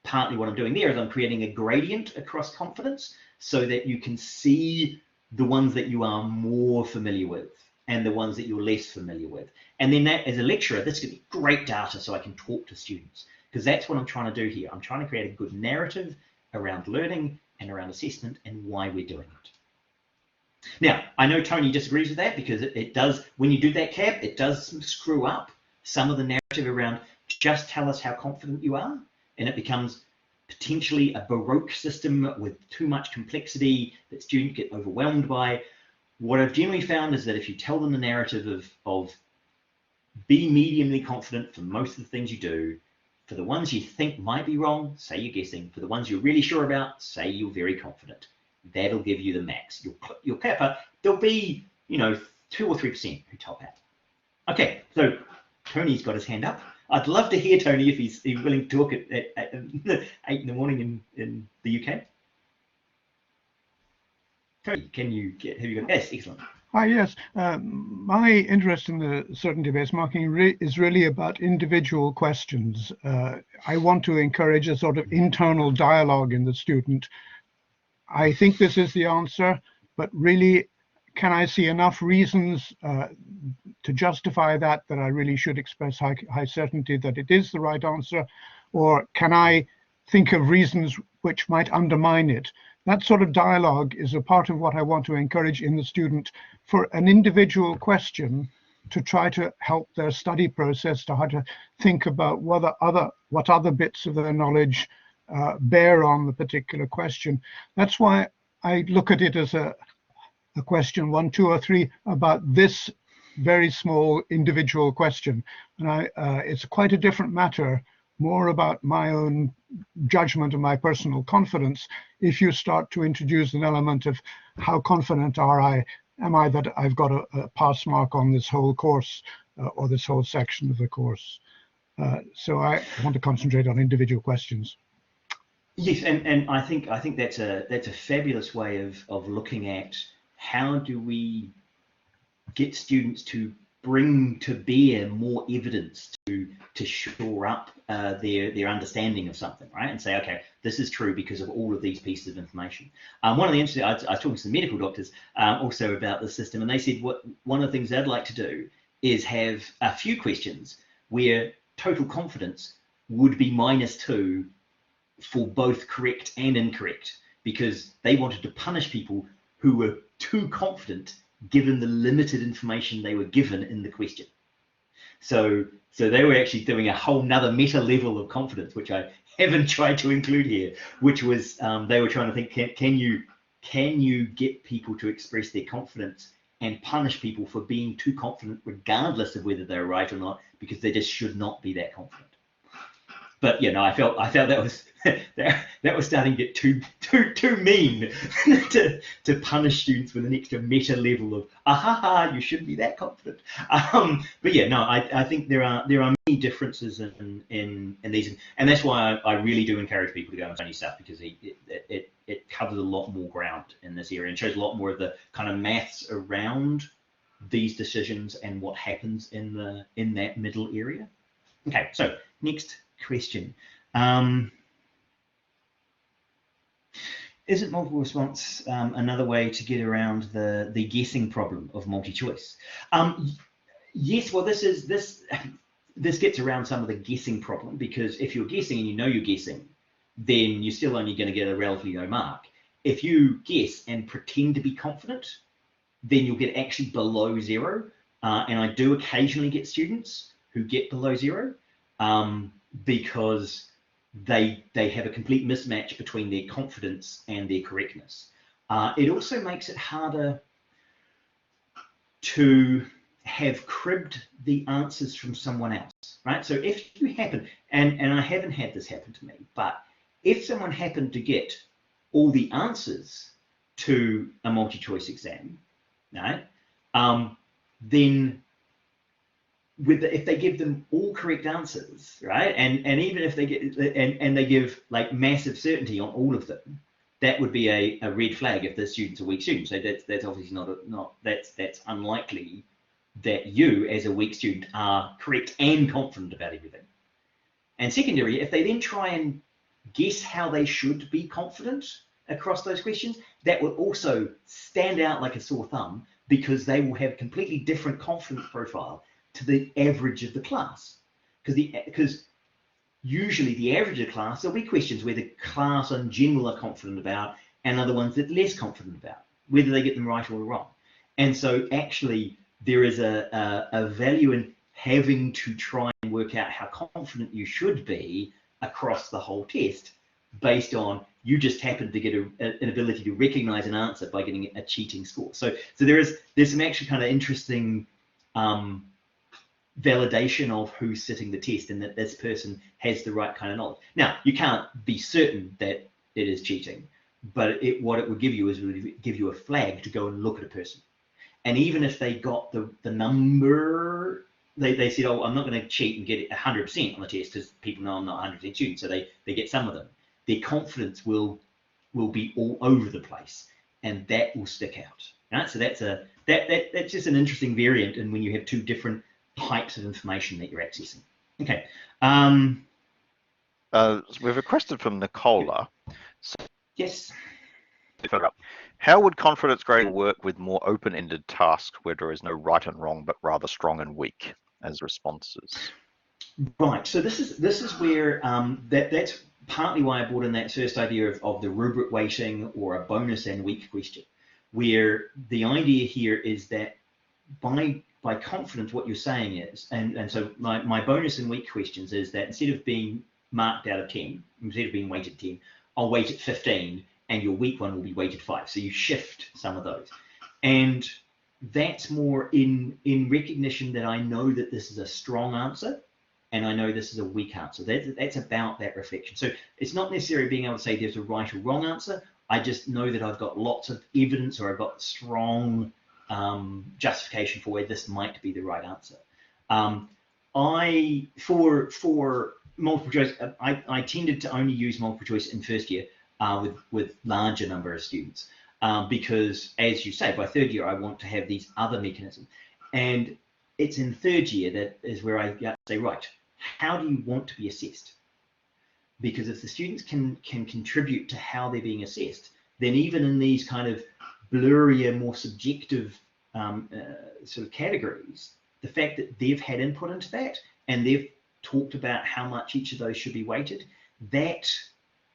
partly what I'm doing there is I'm creating a gradient across confidence so that you can see the ones that you are more familiar with and the ones that you're less familiar with. And then that, as a lecturer, this could be great data so I can talk to students, because that's what I'm trying to do here. I'm trying to create a good narrative around learning and around assessment and why we're doing it. Now, I know Tony disagrees with that because it does, when you do that cap, it does screw up some of the narrative around just tell us how confident you are, and it becomes potentially a Baroque system with too much complexity that students get overwhelmed by. What I've generally found is that if you tell them the narrative of be mediumly confident for most of the things you do, for the ones you think might be wrong, say you're guessing. For the ones you're really sure about, say you're very confident. That'll give you the max. Your kappa, there'll be, 2 or 3% who top out. Okay, so Tony's got his hand up. I'd love to hear Tony if he's willing to talk at 8 in the morning in the UK. Tony, have you got, yes, excellent. Hi, yes. My interest in the certainty-based marking is really about individual questions. I want to encourage a sort of internal dialogue in the student. I think this is the answer, but really, can I see enough reasons to justify that I really should express high certainty that it is the right answer? Or can I think of reasons which might undermine it? That sort of dialogue is a part of what I want to encourage in the student for an individual question to try to help their study process, to how to think about what other bits of their knowledge bear on the particular question. That's why I look at it as a question 1, 2, or 3 about this very small individual question. And it's quite a different matter, more about my own judgment and my personal confidence, if you start to introduce an element of how confident am I that I've got a pass mark on this whole course or this whole section of the course. So I want to concentrate on individual questions. Yes, and I think that's a fabulous way of looking at how do we get students to bring to bear more evidence to shore up their understanding of something, right? And say, okay, this is true because of all of these pieces of information. One of the interesting, I was talking to some medical doctors also about the system, and they said one of the things they'd like to do is have a few questions where total confidence would be -2 for both correct and incorrect, because they wanted to punish people who were too confident given the limited information they were given in the question. So they were actually doing a whole nother meta level of confidence, which I haven't tried to include here, which was they were trying to think, can you get people to express their confidence and punish people for being too confident, regardless of whether they're right or not, because they just should not be that confident. But yeah, no, I felt that was that was starting to get too mean to punish students with an extra meta level of you shouldn't be that confident. But yeah, no, I think there are many differences in these, and that's why I really do encourage people to go and study stuff, because it covers a lot more ground in this area and shows a lot more of the kind of maths around these decisions and what happens in that middle area. Okay, so next question. Isn't multiple response another way to get around the guessing problem of multi-choice? Yes, well, this gets around some of the guessing problem, because if you're guessing and you know you're guessing, then you're still only going to get a relatively low mark. If you guess and pretend to be confident, then you'll get actually below zero. And I do occasionally get students who get below zero because they have a complete mismatch between their confidence and their correctness. It also makes it harder to have cribbed the answers from someone else, right? So if you happen, and I haven't had this happen to me, but if someone happened to get all the answers to a multi-choice exam, right, then if they give them all correct answers, right, and even if they get and they give like massive certainty on all of them, that would be a red flag if the student's a weak student. So that's obviously that's unlikely that you as a weak student are correct and confident about everything. And secondary, if they then try and guess how they should be confident across those questions, that will also stand out like a sore thumb, because they will have a completely different confidence profile to the average of the class. Because usually the average of the class, there'll be questions where the class in general are confident about, and other ones that less confident about, whether they get them right or wrong. And so actually there is a value in having to try and work out how confident you should be across the whole test, based on you just happen to get an ability to recognize an answer by getting a cheating score. So there's some actually kind of interesting validation of who's sitting the test, and that this person has the right kind of knowledge. Now, you can't be certain that it is cheating, but what it would give you is really give you a flag to go and look at a person. And even if they got the number, they said, oh, I'm not going to cheat and get it 100% on the test, because people know I'm not 100% student, so they get some of them. Their confidence will be all over the place, and that will stick out. Right? So that's just an interesting variant in when you have two different types of information that you're accessing. Okay. We've a question from Nicola. Yes. How would confidence grading work with more open-ended tasks where there is no right and wrong, but rather strong and weak as responses? Right. So this is where that's partly why I brought in that first idea of the rubric weighting, or a bonus and weak question, where the idea here is that by confidence, what you're saying is, and so my bonus and weak questions is that instead of being marked out of 10, instead of being weighted 10, I'll weight it 15, and your weak one will be weighted 5. So you shift some of those. And that's more in recognition that I know that this is a strong answer, and I know this is a weak answer. That's about that reflection. So it's not necessarily being able to say there's a right or wrong answer. I just know that I've got lots of evidence, or I've got strong justification for where this might be the right answer. For multiple choice, I tended to only use multiple choice in first year with larger number of students, because, as you say, by third year I want to have these other mechanisms, and it's in third year that is where I say, right, how do you want to be assessed? Because if the students can contribute to how they're being assessed, then even in these kind of blurrier, more subjective sort of categories, the fact that they've had input into that and they've talked about how much each of those should be weighted, that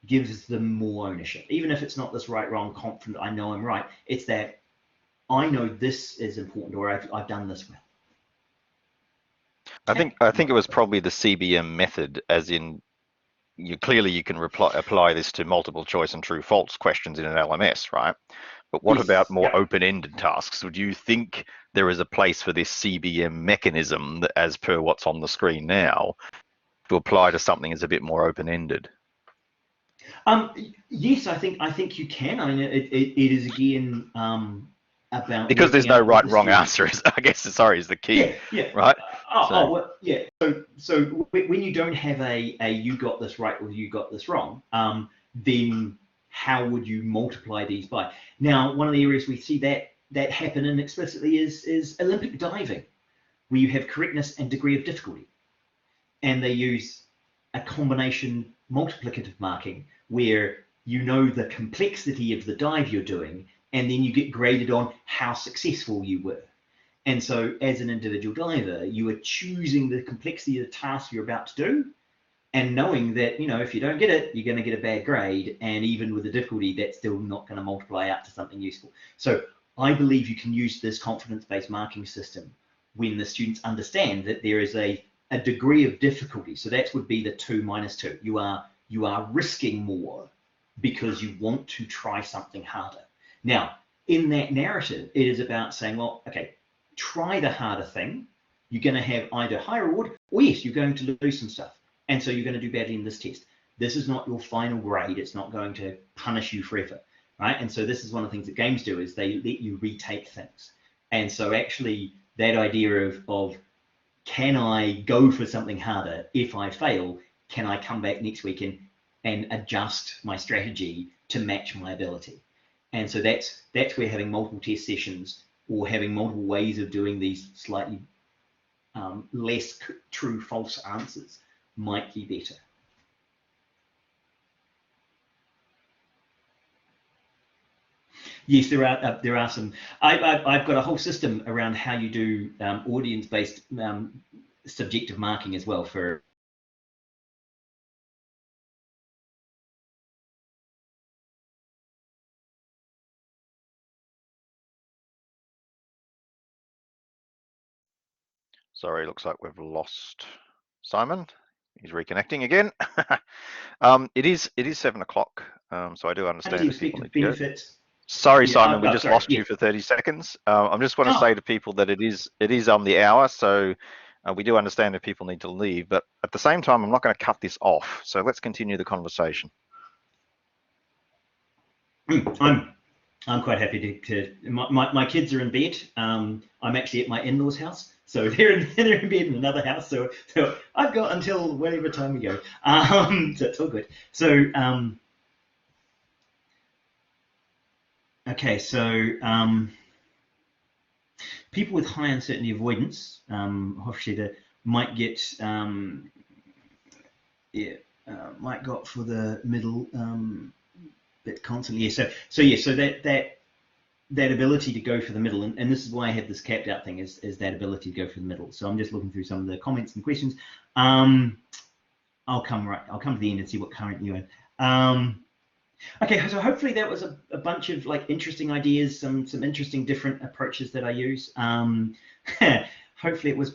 gives them more ownership. Even if it's not this right, wrong, confident, I know I'm right, it's that I know this is important, or I've done this well. I think it was probably the CBM method, as in you can apply this to multiple choice and true false questions in an LMS, right? But what about Yes. more Yep. open-ended tasks? Would you think there is a place for this CBM mechanism that, as per what's on the screen now, to apply to something that's a bit more open-ended? Yes, I think you can. I mean, it is again about Because there's working no out what right the and wrong student. answer, I guess, is the key, Yeah, yeah. right? Well, yeah. So when you don't have a you got this right or you got this wrong, then how would you multiply these by? Now, one of the areas we see that happen in explicitly is Olympic diving, where you have correctness and degree of difficulty, and they use a combination multiplicative marking where you know the complexity of the dive you're doing, and then you get graded on how successful you were. And so as an individual diver, you are choosing the complexity of the task you're about to do and knowing that, if you don't get it, you're going to get a bad grade. And even with the difficulty, that's still not going to multiply out to something useful. So I believe you can use this confidence-based marking system when the students understand that there is a degree of difficulty. So that would be the 2 minus 2. You are risking more because you want to try something harder. Now, in that narrative, it is about saying, well, okay, try the harder thing. You're going to have either high reward or yes, you're going to lose some stuff. And so you're going to do badly in this test. This is not your final grade. It's not going to punish you forever, right? And so this is one of the things that games do is they let you retake things. And so actually that idea of can I go for something harder? If I fail, can I come back next week and adjust my strategy to match my ability? And so that's where having multiple test sessions or having multiple ways of doing these slightly less true false answers might be better. Yes, there are some. I've got a whole system around how you do audience-based subjective marking as well for. Sorry, looks like we've lost Simon. He's reconnecting again. It is 7 o'clock, so I do understand that people need to go. Benefits. Sorry, Yeah, Simon, we just sorry, lost you for 30 seconds. I just want to say to people that it is on the hour, so we do understand that people need to leave, but at the same time, I'm not going to cut this off. So let's continue the conversation. I'm quite happy to my kids are in bed. I'm actually at my in-laws' house, so they're in bed in another house. So I've got until whatever time we go. So it's all good. So okay, so people with high uncertainty avoidance, obviously they might get might go up for the middle bit constantly. Yeah, so that ability to go for the middle, and this is why I have this capped out thing, is that ability to go for the middle. So I'm just looking through some of the comments and questions. I'll come to the end and see what current you're in. Okay, so hopefully that was a bunch of like interesting ideas, some interesting different approaches that I use. Hopefully it was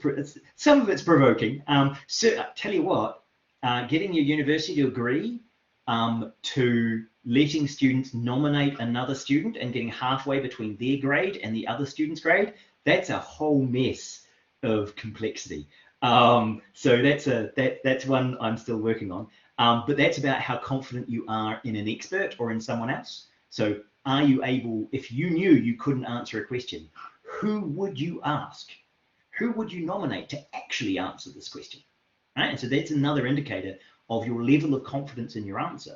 some of it's provoking. So I tell you what, getting your university to agree to letting students nominate another student and getting halfway between their grade and the other student's grade, that's a whole mess of complexity. So that's one I'm still working on. But that's about how confident you are in an expert or in someone else. So are you able, if you knew you couldn't answer a question, who would you ask? Who would you nominate to actually answer this question? Right? And so that's another indicator of your level of confidence in your answer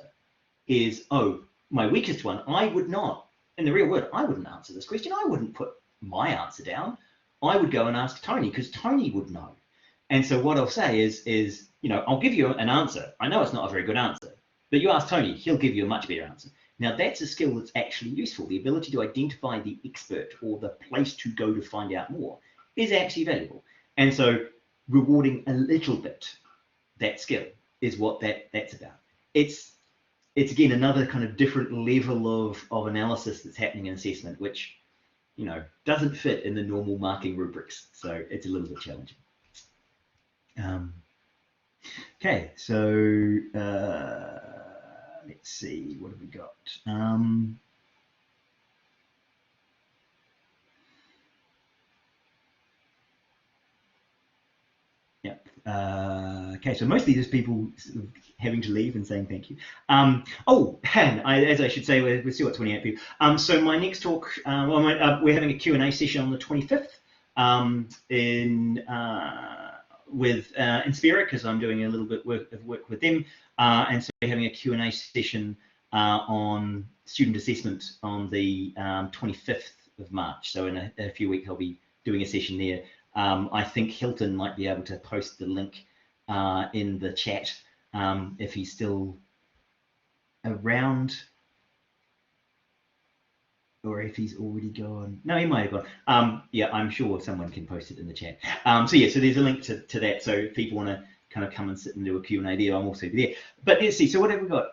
is, oh, my weakest one, I would not, in the real world, I wouldn't answer this question. I wouldn't put my answer down. I would go and ask Tony because Tony would know. And so what I'll say is, I'll give you an answer. I know it's not a very good answer, but you ask Tony, he'll give you a much better answer. Now that's a skill that's actually useful. The ability to identify the expert or the place to go to find out more is actually valuable. And so rewarding a little bit that skill is what that's about. It's again another kind of different level of analysis that's happening in assessment, which doesn't fit in the normal marking rubrics. So it's a little bit challenging. Okay, so let's see, what have we got? Yep. Okay, so mostly there's people sort of having to leave and saying thank you. As I should say, we're still at 28 people. So my next talk, we're having a Q&A session on the 25th with Inspira, because I'm doing a little bit of work with them, and so we're having a Q&A session on student assessment on the 25th of March. So in a few weeks I'll be doing a session there. I think Hilton might be able to post the link in the chat if he's still around, or if he's already gone. No, he might have gone. Yeah, I'm sure someone can post it in the chat. So there's a link to that. So if people want to kind of come and sit and do a Q&A there, I'm also there. But let's see, so what have we got?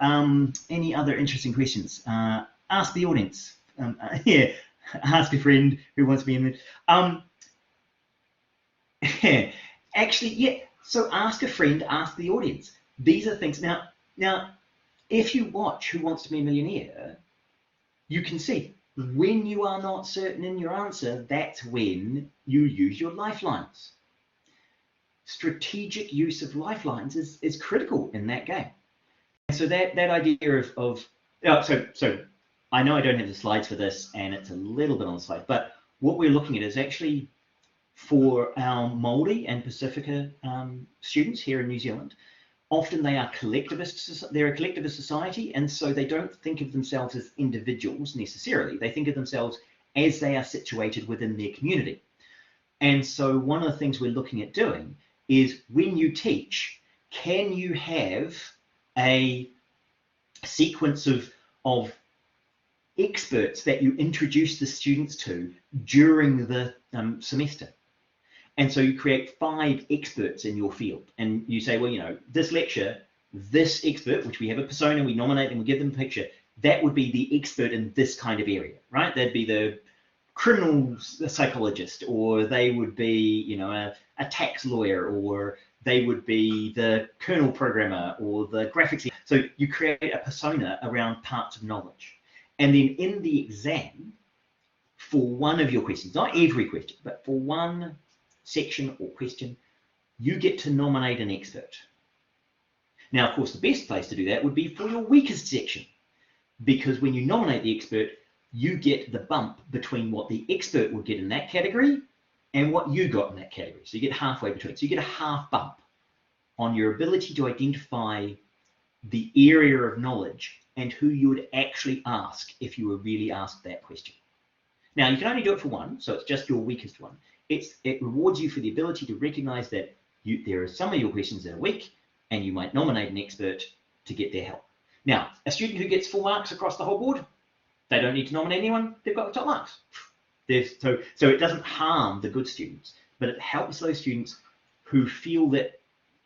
Any other interesting questions? Ask the audience. Yeah, ask a friend who wants to be in there. Actually, yeah, so ask a friend, ask the audience. These are things. Now, if you watch Who Wants to Be a Millionaire, you can see when you are not certain in your answer, that's when you use your lifelines. Strategic use of lifelines is critical in that game. And so that idea so I know I don't have the slides for this, and it's a little bit on the slide, but what we're looking at is actually for our Māori and Pacifica students here in New Zealand. Often they are collectivists, they're a collectivist society, and so they don't think of themselves as individuals necessarily. They think of themselves as they are situated within their community. And so one of the things we're looking at doing is, when you teach, can you have a sequence of experts that you introduce the students to during the semester? And so you create 5 experts in your field, and you say, well, this lecture, this expert, which we have a persona, we nominate them, we give them a picture, that would be the expert in this kind of area, right? They'd be the criminal psychologist, or they would be, a tax lawyer, or they would be the kernel programmer, or the graphics. So you create a persona around parts of knowledge. And then in the exam, for one of your questions, not every question, but for one section or question, you get to nominate an expert. Now, of course, the best place to do that would be for your weakest section, because when you nominate the expert, you get the bump between what the expert would get in that category and what you got in that category. So you get halfway between. So you get a half bump on your ability to identify the area of knowledge and who you would actually ask if you were really asked that question. Now, you can only do it for one, so it's just your weakest one. It rewards you for the ability to recognize that there are some of your questions that are weak, and you might nominate an expert to get their help. Now, a student who gets full marks across the whole board, they don't need to nominate anyone, they've got the top marks. So it doesn't harm the good students, but it helps those students who feel that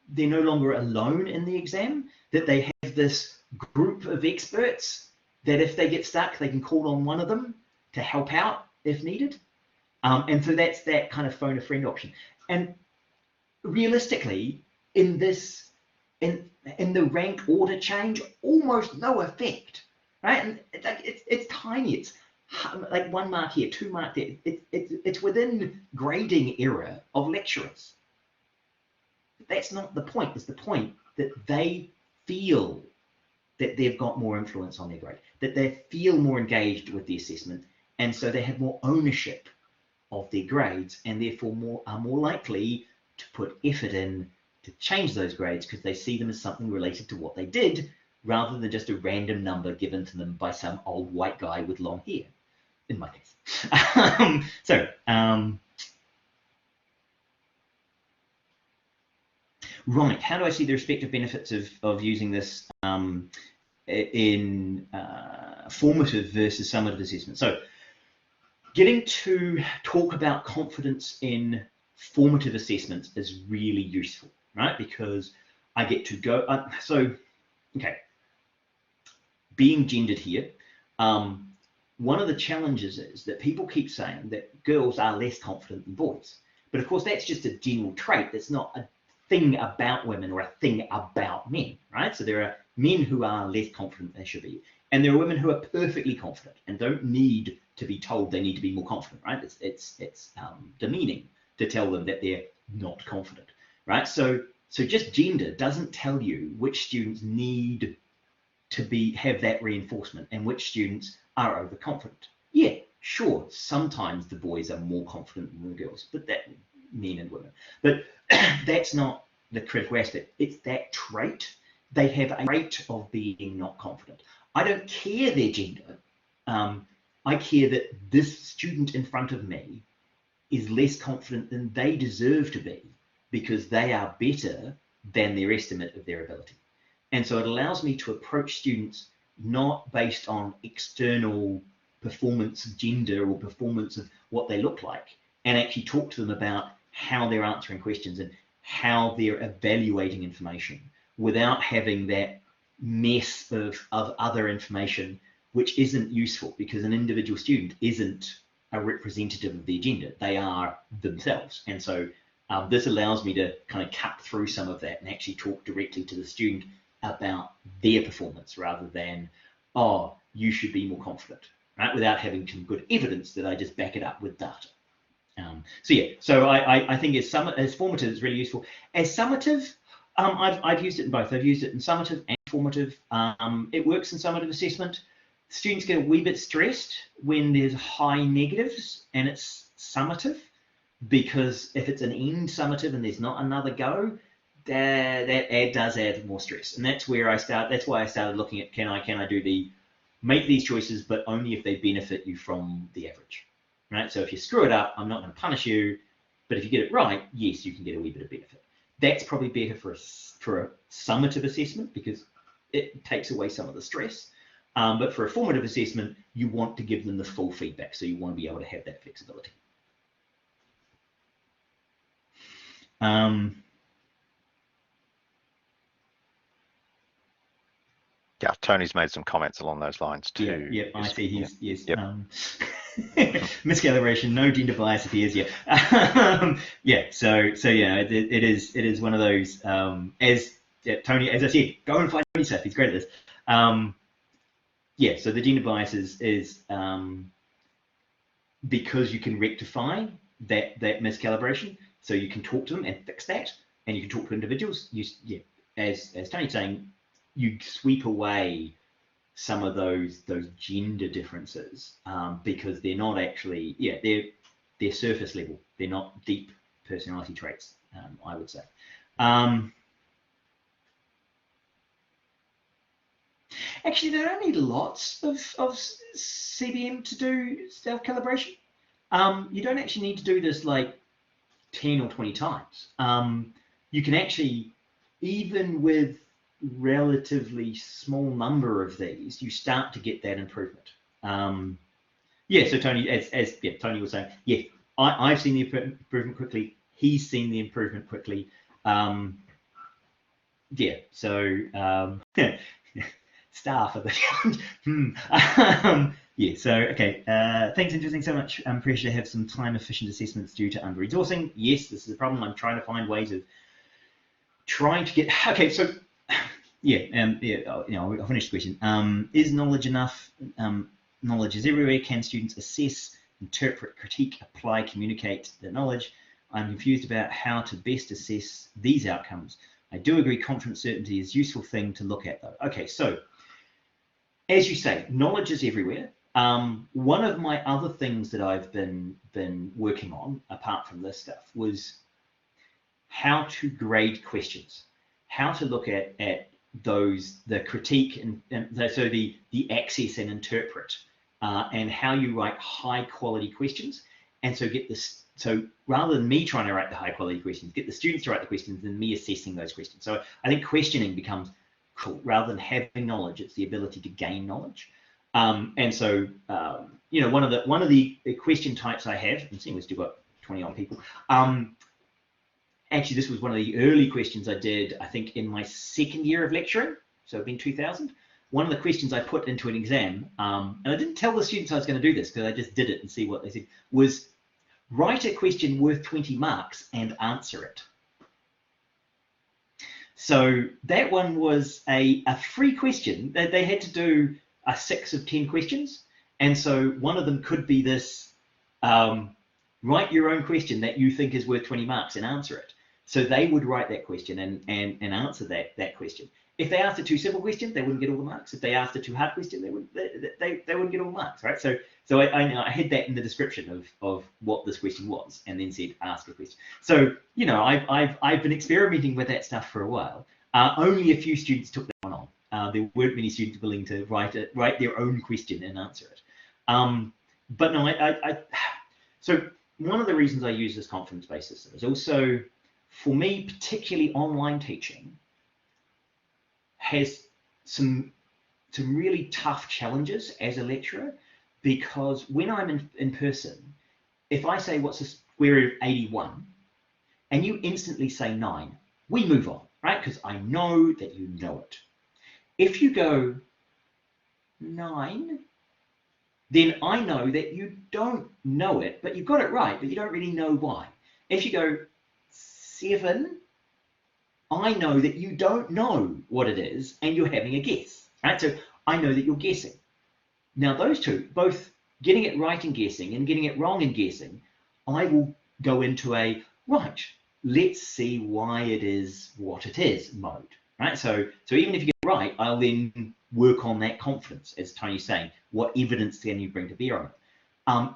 they're no longer alone in the exam, that they have this group of experts that if they get stuck, they can call on one of them to help out if needed. And so that's that kind of phone a friend option. And realistically, in the rank order change, almost no effect, right? And it's tiny. It's like 1 mark here, 2 mark there. It's within grading error of lecturers. That's not the point. It's the point that they feel that they've got more influence on their grade, that they feel more engaged with the assessment, and so they have more ownership of their grades, and therefore are more likely to put effort in to change those grades, because they see them as something related to what they did, rather than just a random number given to them by some old white guy with long hair, in my case. Right, how do I see the respective benefits of using this in formative versus summative assessment? So, getting to talk about confidence in formative assessments is really useful, right? Because I get to go, okay, being gendered here, one of the challenges is that people keep saying that girls are less confident than boys. But of course, that's just a general trait. That's not a thing about women or a thing about men, right? So there are men who are less confident than they should be, and there are women who are perfectly confident and don't need to be told they need to be more confident, right? It's demeaning to tell them that they're not confident, right? So just gender doesn't tell you which students need to have that reinforcement and which students are overconfident. Yeah, sure, sometimes the boys are more confident than the girls, but that men and women. But that's not the critical aspect. It's that trait. They have a trait of being not confident. I don't care their gender. I care that this student in front of me is less confident than they deserve to be because they are better than their estimate of their ability. And so it allows me to approach students not based on external performance of gender or performance of what they look like, and actually talk to them about how they're answering questions and how they're evaluating information without having that mess of other information which isn't useful, because an individual student isn't a representative of their gender. They are themselves. And so this allows me to kind of cut through some of that and actually talk directly to the student about their performance rather than, oh, you should be more confident, right? Without having some good evidence that I just back it up with data. So yeah, so I think as formative is really useful. As summative, I've used it in both. I've used it in summative and formative. It works in summative assessment. Students get a wee bit stressed when there's high negatives and it's summative, because if it's an end summative and there's not another go, that does add more stress. And that's where I start. That's why I started looking at can I do make these choices, but only if they benefit you from the average, right? So if you screw it up, I'm not going to punish you, but if you get it right, yes, you can get a wee bit of benefit. That's probably better for a summative assessment because it takes away some of the stress. But for a formative assessment, you want to give them the full feedback, so you want to be able to have that flexibility. Yeah, Tony's made some comments along those lines too. Yeah, I see. He's yes. Yep. Miscalibration, no gender bias appears. Yeah, yeah. So yeah, it is one of those. Tony, as I said, go and find Tony stuff. He's great at this. Yeah. So the gender bias is because you can rectify that miscalibration. So you can talk to them and fix that, and you can talk to individuals. As Tony's saying, you sweep away some of those gender differences because they're not actually, they're surface level. They're not deep personality traits, I would say. Actually, there are only lots of CBM to do self-calibration. You don't actually need to do this like 10 or 20 times. You can actually, even with relatively small number of these, you start to get that improvement. Yeah, so Tony, as Tony was saying, yeah, I've seen the improvement quickly. He's seen the improvement quickly. Yeah, so staff of the challenge. Yeah, so okay. Thanks, interesting so much. Pressure to have some time-efficient assessments due to under-resourcing. Yes, this is a problem. I'm trying to find ways of trying to get. Okay, so. Yeah, I'll finish the question. Is knowledge enough? Knowledge is everywhere. Can students assess, interpret, critique, apply, communicate their knowledge? I'm confused about how to best assess these outcomes. I do agree confidence certainty is a useful thing to look at though. Okay, so as you say, knowledge is everywhere. One of my other things that I've been working on, apart from this stuff, was how to grade questions, how to look at the critique and so the access and interpret, and how you write high quality questions. And so so rather than me trying to write the high quality questions, get the students to write the questions and me assessing those questions. So I think questioning becomes cool. Rather than having knowledge, it's the ability to gain knowledge. And so one of the question types I have, and seeing we've still got 20 odd people. Actually, this was one of the early questions I did, I think, in my second year of lecturing, so it'd been 2000. One of the questions I put into an exam, and I didn't tell the students I was going to do this because I just did it and see what they said, was write a question worth 20 marks and answer it. So that one was a free question. They had to do a 6 of 10 questions. And so one of them could be this, write your own question that you think is worth 20 marks and answer it. So they would write that question and answer that question. If they asked a too simple question, they wouldn't get all the marks. If they asked a too hard question, they wouldn't get all the marks, right? So I had that in the description of what this question was, and then said ask a question. So I've been experimenting with that stuff for a while. Only a few students took that one on. There weren't many students willing to write their own question and answer it. But no, so one of the reasons I use this confidence-based system is also, for me, particularly online teaching, has some really tough challenges as a lecturer, because when I'm in person, if I say what's the square root of 81, and you instantly say 9, we move on, right? Because I know that you know it. If you go 9, then I know that you don't know it, but you've got it right, but you don't really know why. If you go 7, I know that you don't know what it is and you're having a guess, right? So I know that you're guessing. Now those two, both getting it right and guessing and getting it wrong and guessing, I will go into a, right, let's see why it is what it is mode, right? So even if you get it right, I'll then work on that confidence, as Tony's saying. What evidence can you bring to bear on it?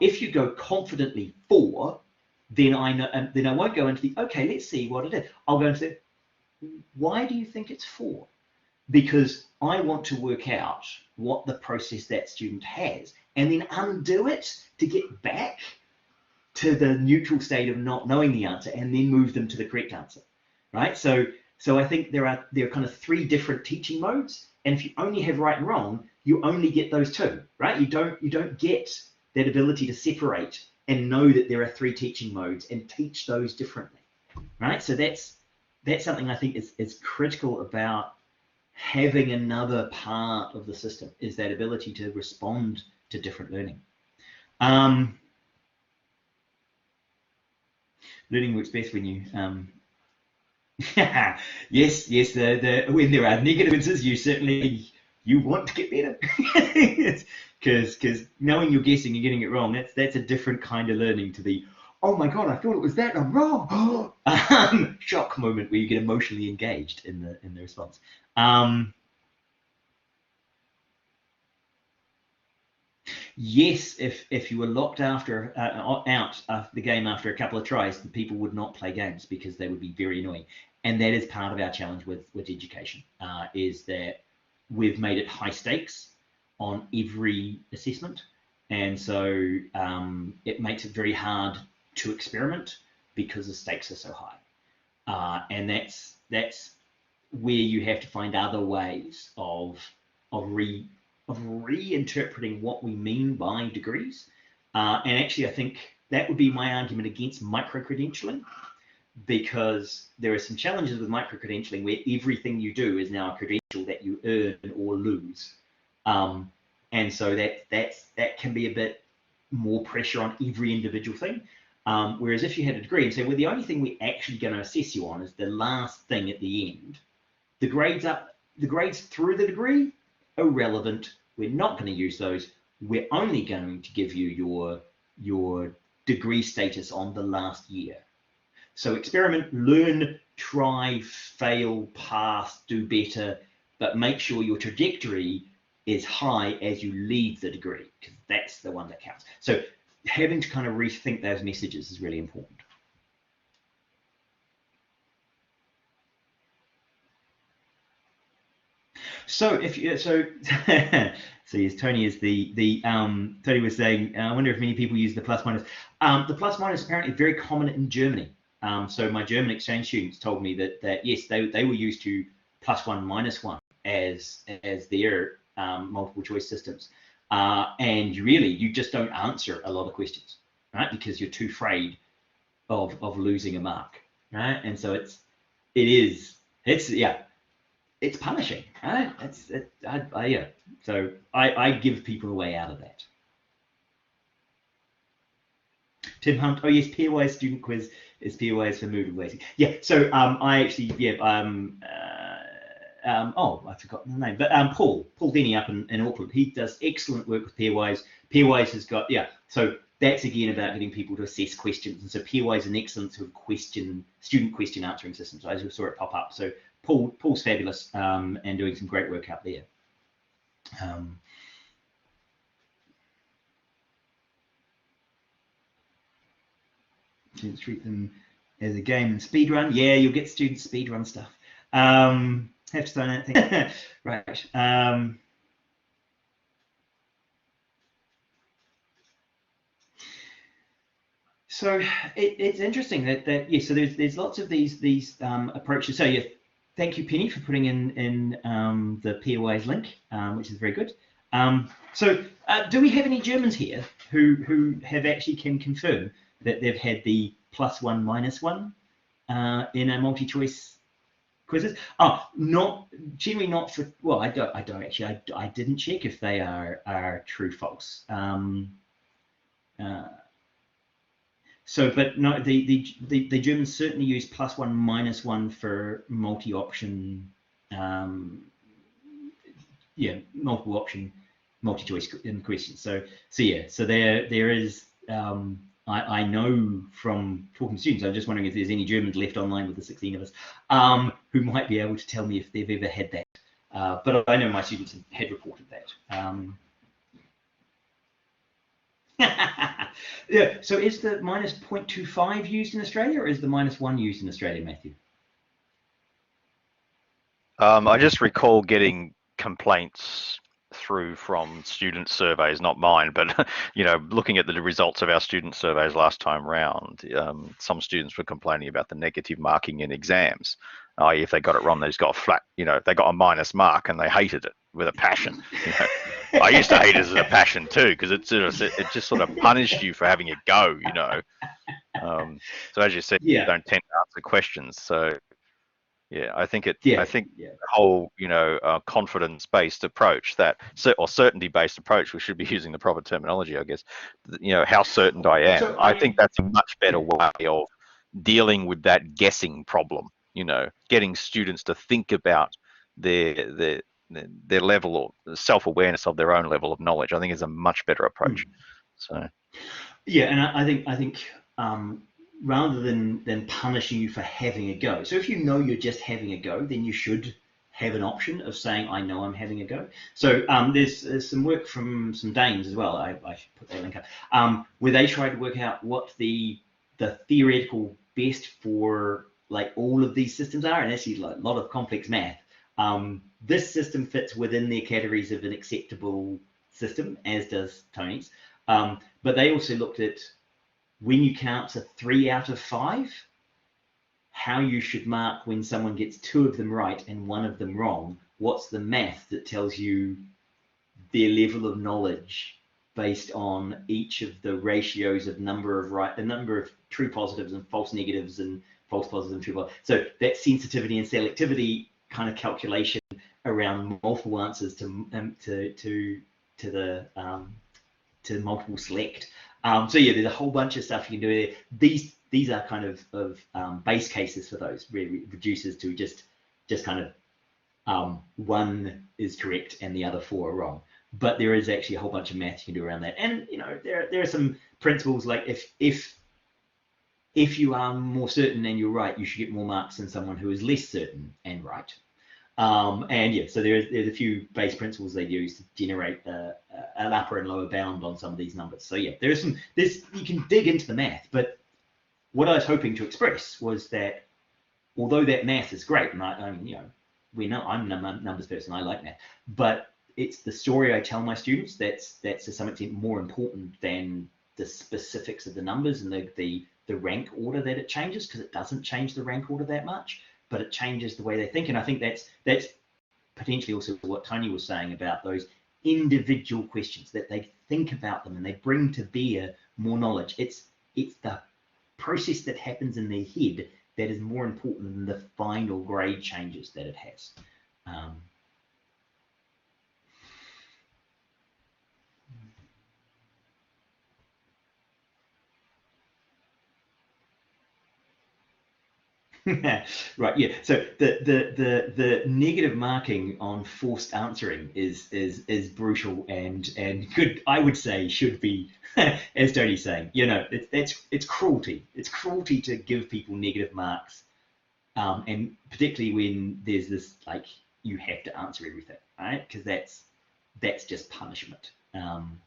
If you go confidently 4, then I know, then I won't go into the, okay, let's see what it is. I'll go into the, why do you think it's 4? Because I want to work out what the process that student has and then undo it to get back to the neutral state of not knowing the answer and then move them to the correct answer, right? So I think there are kind of 3 different teaching modes, and if you only have right and wrong, you only get those 2, right? You don't get that ability to separate and know that there are 3 teaching modes and teach those differently, right? So that's something I think is critical about having another part of the system, is that ability to respond to different learning. Learning works best when you yes, when there are negative answers, you want to get better, because knowing you're guessing, you're getting it wrong, that's a different kind of learning to the, oh my god, I thought it was that, I'm wrong. Shock moment where you get emotionally engaged in the response. Yes, if you were locked out of the game after a couple of tries, the people would not play games because they would be very annoying. And that is part of our challenge with education, is that we've made it high stakes on every assessment. And so it makes it very hard to experiment because the stakes are so high. And that's where you have to find other ways of reinterpreting what we mean by degrees. And actually, I think that would be my argument against micro-credentialing, because there are some challenges with micro-credentialing where everything you do is now a credential that you earn or lose. And so that can be a bit more pressure on every individual thing. Whereas if you had a degree and say, well, the only thing we're actually going to assess you on is the last thing at the end, the grades through the degree, irrelevant. We're not going to use those. We're only going to give you your degree status on the last year. So experiment, learn, try, fail, pass, do better, but make sure your trajectory is high as you leave the degree, because that's the one that counts. So having to kind of rethink those messages is really important. So so yes, Tony is Tony was saying, I wonder if many people use the plus minus. The plus minus apparently very common in Germany. So my German exchange students told me that yes, they were used to +1 -1 as their multiple choice systems, and you just don't answer a lot of questions, right? Because you're too afraid of losing a mark, right? And so it's punishing, right? Yeah. So I give people a way out of that. Tim Hunt, oh yes, pairwise student quiz is pairwise for moving weighting. Yeah. So I actually oh, I've forgotten the name, but Paul Denny up in Auckland, he does excellent work with pairwise. Pairwise has got, so that's again about getting people to assess questions, and so pairwise is an excellent sort of student question answering system. So I just saw it pop up. So Paul's fabulous and doing some great work out there. Students treat them as a game and speed run. Yeah, you'll get students speed run stuff. Have to sign that thing. Right. So it's interesting that so there's lots of these approaches. So thank you, Penny, for putting in the pairwise link, which is very good. So do we have any Germans here who have actually can confirm that they've had the +1 -1 in a multi-choice quizzes? Generally not for. Well, I don't actually. I didn't check if they are true false. So, but no, the Germans certainly use +1 -1 for multi-option. Multiple option, multi-choice questions. So there is. I know from talking to students, I'm just wondering if there's any Germans left online with the 16 of us who might be able to tell me if they've ever had that. But I know my students had reported that. Yeah. So is the -0.25 used in Australia, or is the -1 used in Australia, Matthew? I just recall getting complaints through from student surveys, not mine, but looking at the results of our student surveys last time round, some students were complaining about the negative marking in exams. If they got it wrong, they just got a flat, they got a minus mark and they hated it with a passion. I used to hate it as a passion too, because it just sort of punished you for having a go, So as you said, you don't tend to answer questions. So yeah, I think the whole confidence-based approach or certainty-based approach, we should be using the proper terminology, I guess. How certain I am. So I think that's a much better way of dealing with that guessing problem. Getting students to think about their level or self-awareness of their own level of knowledge, I think is a much better approach. So yeah, and I think rather than punishing you for having a go. So if you know you're just having a go, then you should have an option of saying, I know I'm having a go. So there's some work from some Danes as well. I should put that link up, where they tried to work out what the theoretical best for like all of these systems are, and actually like a lot of complex math. This system fits within their categories of an acceptable system, as does Tony's. But they also looked at when you count to 3 out of 5, how you should mark when someone gets 2 of them right and 1 of them wrong. What's the math that tells you their level of knowledge based on each of the ratios of the number of true positives and false negatives and false positives and true positives. So that sensitivity and selectivity kind of calculation around multiple answers to multiple select. So yeah, there's a whole bunch of stuff you can do there. These are kind of base cases for those, really reduces to just kind of one is correct and the other 4 are wrong. But there is actually a whole bunch of math you can do around that. And there are some principles like if you are more certain and you're right, you should get more marks than someone who is less certain and right. And yeah, so there's a few base principles they use to generate an upper and lower bound on some of these numbers. So yeah, you can dig into the math, but what I was hoping to express was that although that math is great, and I'm a numbers person, I like math, but it's the story I tell my students that's to some extent more important than the specifics of the numbers and the rank order that it changes, because it doesn't change the rank order that much, but it changes the way they think. And I think that's potentially also what Tony was saying about those individual questions, that they think about them and they bring to bear more knowledge. It's the process that happens in their head that is more important than the final grade changes that it has. Right, yeah. So the negative marking on forced answering is brutal and good. I would say should be, as Tony's saying, it's cruelty. It's cruelty to give people negative marks, and particularly when there's this like you have to answer everything, right? Because that's just punishment. And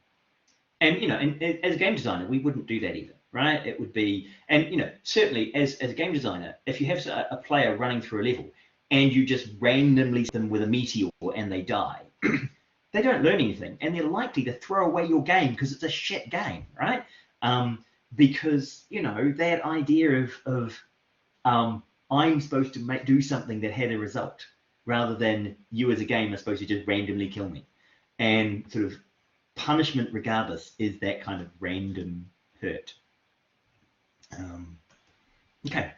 as a game designer, we wouldn't do that either, right? It would be, and certainly as a game designer, if you have a player running through a level and you just randomly hit them with a meteor and they die, they don't learn anything, and they're likely to throw away your game because it's a shit game, right? Because that idea of I'm supposed to do something that had a result, rather than you as a game are supposed to just randomly kill me, and sort of punishment regardless is that kind of random hurt. Okay.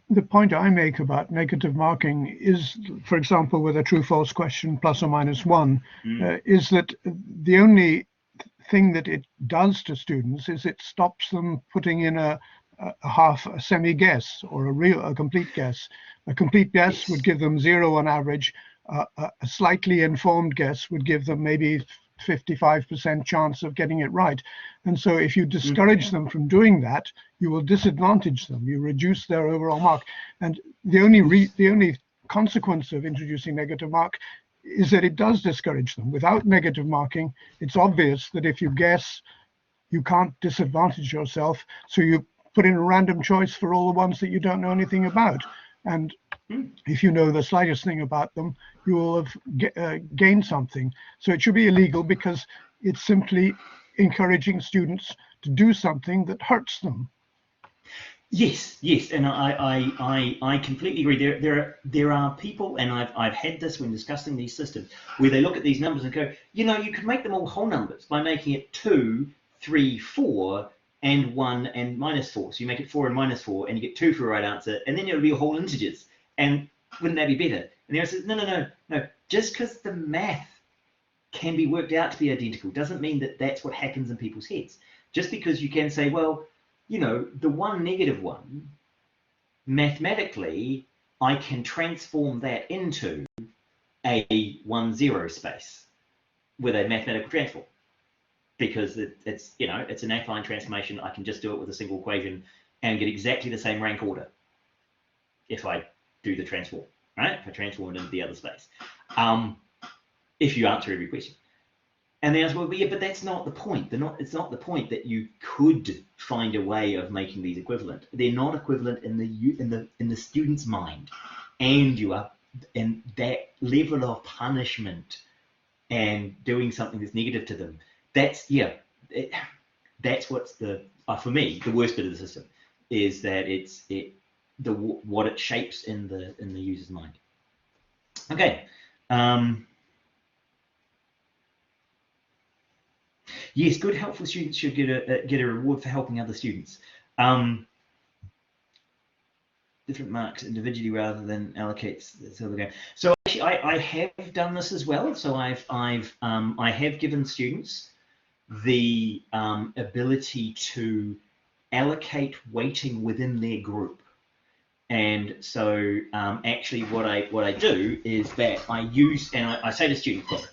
The point I make about negative marking is, for example, with a true-false question, plus or minus one, is that the only thing that it does to students is it stops them putting in a semi-guess or a complete guess. A complete guess would give them 0 on average. A slightly informed guess would give them maybe 55% chance of getting it right. And so if you discourage them from doing that, you will disadvantage them. You reduce their overall mark. And the only consequence of introducing negative mark is that it does discourage them. Without negative marking, it's obvious that if you guess, you can't disadvantage yourself. So you put in a random choice for all the ones that you don't know anything about. And if you know the slightest thing about them, you will have gained something. So it should be illegal because it's simply encouraging students to do something that hurts them. Yes, and I completely agree. There are people, and I've had this when discussing these systems, where they look at these numbers and go, you could make them all whole numbers by making it 2, 3, 4, and 1 and minus 4. So you make it 4 and minus 4, and you get 2 for the right answer, and then it would be whole integers. And wouldn't that be better? And the answer says, no. Just because the math can be worked out to be identical doesn't mean that that's what happens in people's heads. Just because you can say, well, the 1, -1, mathematically, I can transform that into a 1, 0 space with a mathematical transform. Because it's an affine transformation. I can just do it with a single equation and get exactly the same rank order if I do the transform, right? If I transform it into the other space, if you answer every question. And the answer will be, yeah, but that's not the point. It's not the point that you could find a way of making these equivalent. They're not equivalent in the student's mind, and that level of punishment and doing something that's negative to them. That's what's for me the worst bit of the system, is that what it shapes in the user's mind. Okay. Yes, good helpful students should get a reward for helping other students. Different marks individually rather than allocates the other game. So actually, I have done this as well. So I have given students the ability to allocate weighting within their group. And so actually what I do is that I use, and I say to students, look,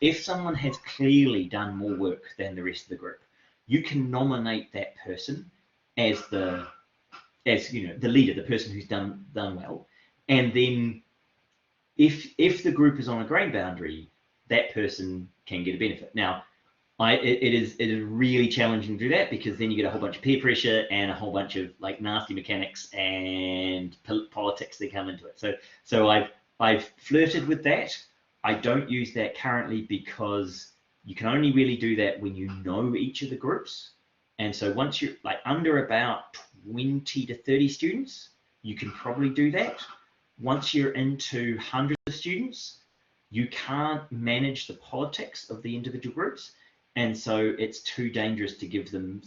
if someone has clearly done more work than the rest of the group, you can nominate that person as the leader, the person who's done well. And then if the group is on a grade boundary, that person can get a benefit. Now, it is really challenging to do that, because then you get a whole bunch of peer pressure and a whole bunch of like nasty mechanics and politics that come into it. So I've flirted with that. I don't use that currently because you can only really do that when you know each of the groups. And so once you're like under about 20 to 30 students, you can probably do that. Once you're into hundreds of students, you can't manage the politics of the individual groups. And so it's too dangerous to give them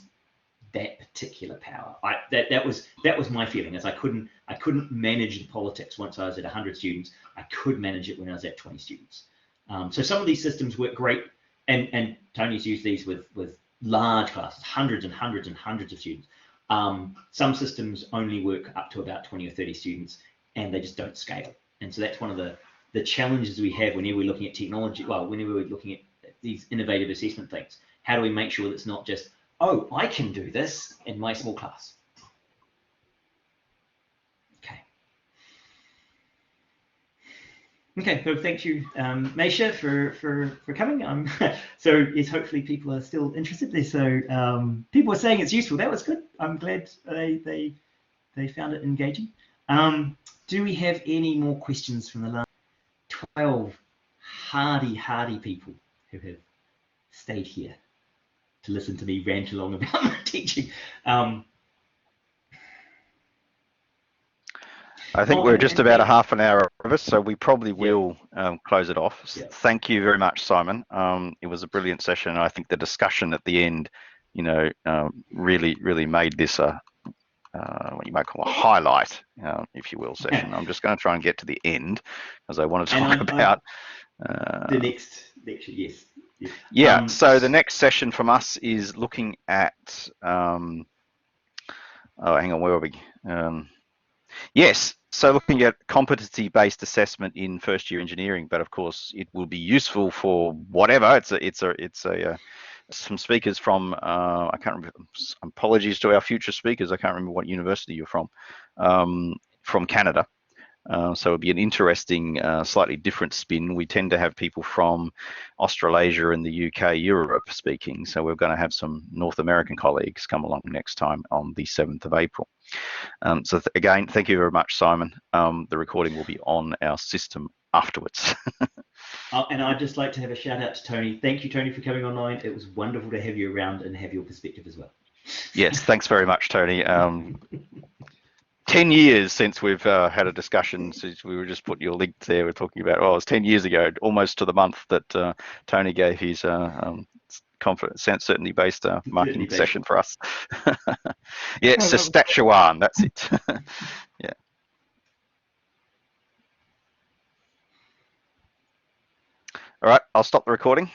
that particular power. That was my feeling, is I couldn't manage the politics once I was at 100 students. I could manage it when I was at 20 students. So some of these systems work great, and Tony's used these with large classes, hundreds and hundreds and hundreds of students. Some systems only work up to about 20 or 30 students, and they just don't scale. And so that's one of the challenges we have whenever we're looking at technology, well, whenever we're looking at these innovative assessment things. How do we make sure that it's not just, oh, I can do this in my small class? Okay, so thank you, Meisha, for coming. So yes, hopefully people are still interested there. So people are saying it's useful. That was good. I'm glad they found it engaging. Do we have any more questions from the last 12 hardy people who have stayed here to listen to me rant along about my teaching? I think we're just about a half an hour of us, so we probably will close it off. Yeah. Thank you very much, Simon. It was a brilliant session, and I think the discussion at the end, really made this what you might call a highlight, if you will, session. I'm just going to try and get to the end, because I want to talk about the next lecture. Yes. Yeah. So the next session from us is looking at. Oh, hang on, where are we? Yes, so looking at competency-based assessment in first-year engineering, but of course it will be useful for whatever. It's some speakers from I can't remember. Apologies to our future speakers. I can't remember what university you're from Canada. So it'll be an interesting, slightly different spin. We tend to have people from Australasia and the UK, Europe speaking. So we're going to have some North American colleagues come along next time on the 7th of April. So again, thank you very much, Simon. The recording will be on our system afterwards. And I'd just like to have a shout out to Tony. Thank you, Tony, for coming online. It was wonderful to have you around and have your perspective as well. Yes, thanks very much, Tony. 10 years since we've had a discussion, since we were just putting your link there, we're talking about, well, it was 10 years ago, almost to the month that Tony gave his certainty-based marketing session for us. Yeah, Saskatchewan, that's it. Yeah. All right, I'll stop the recording.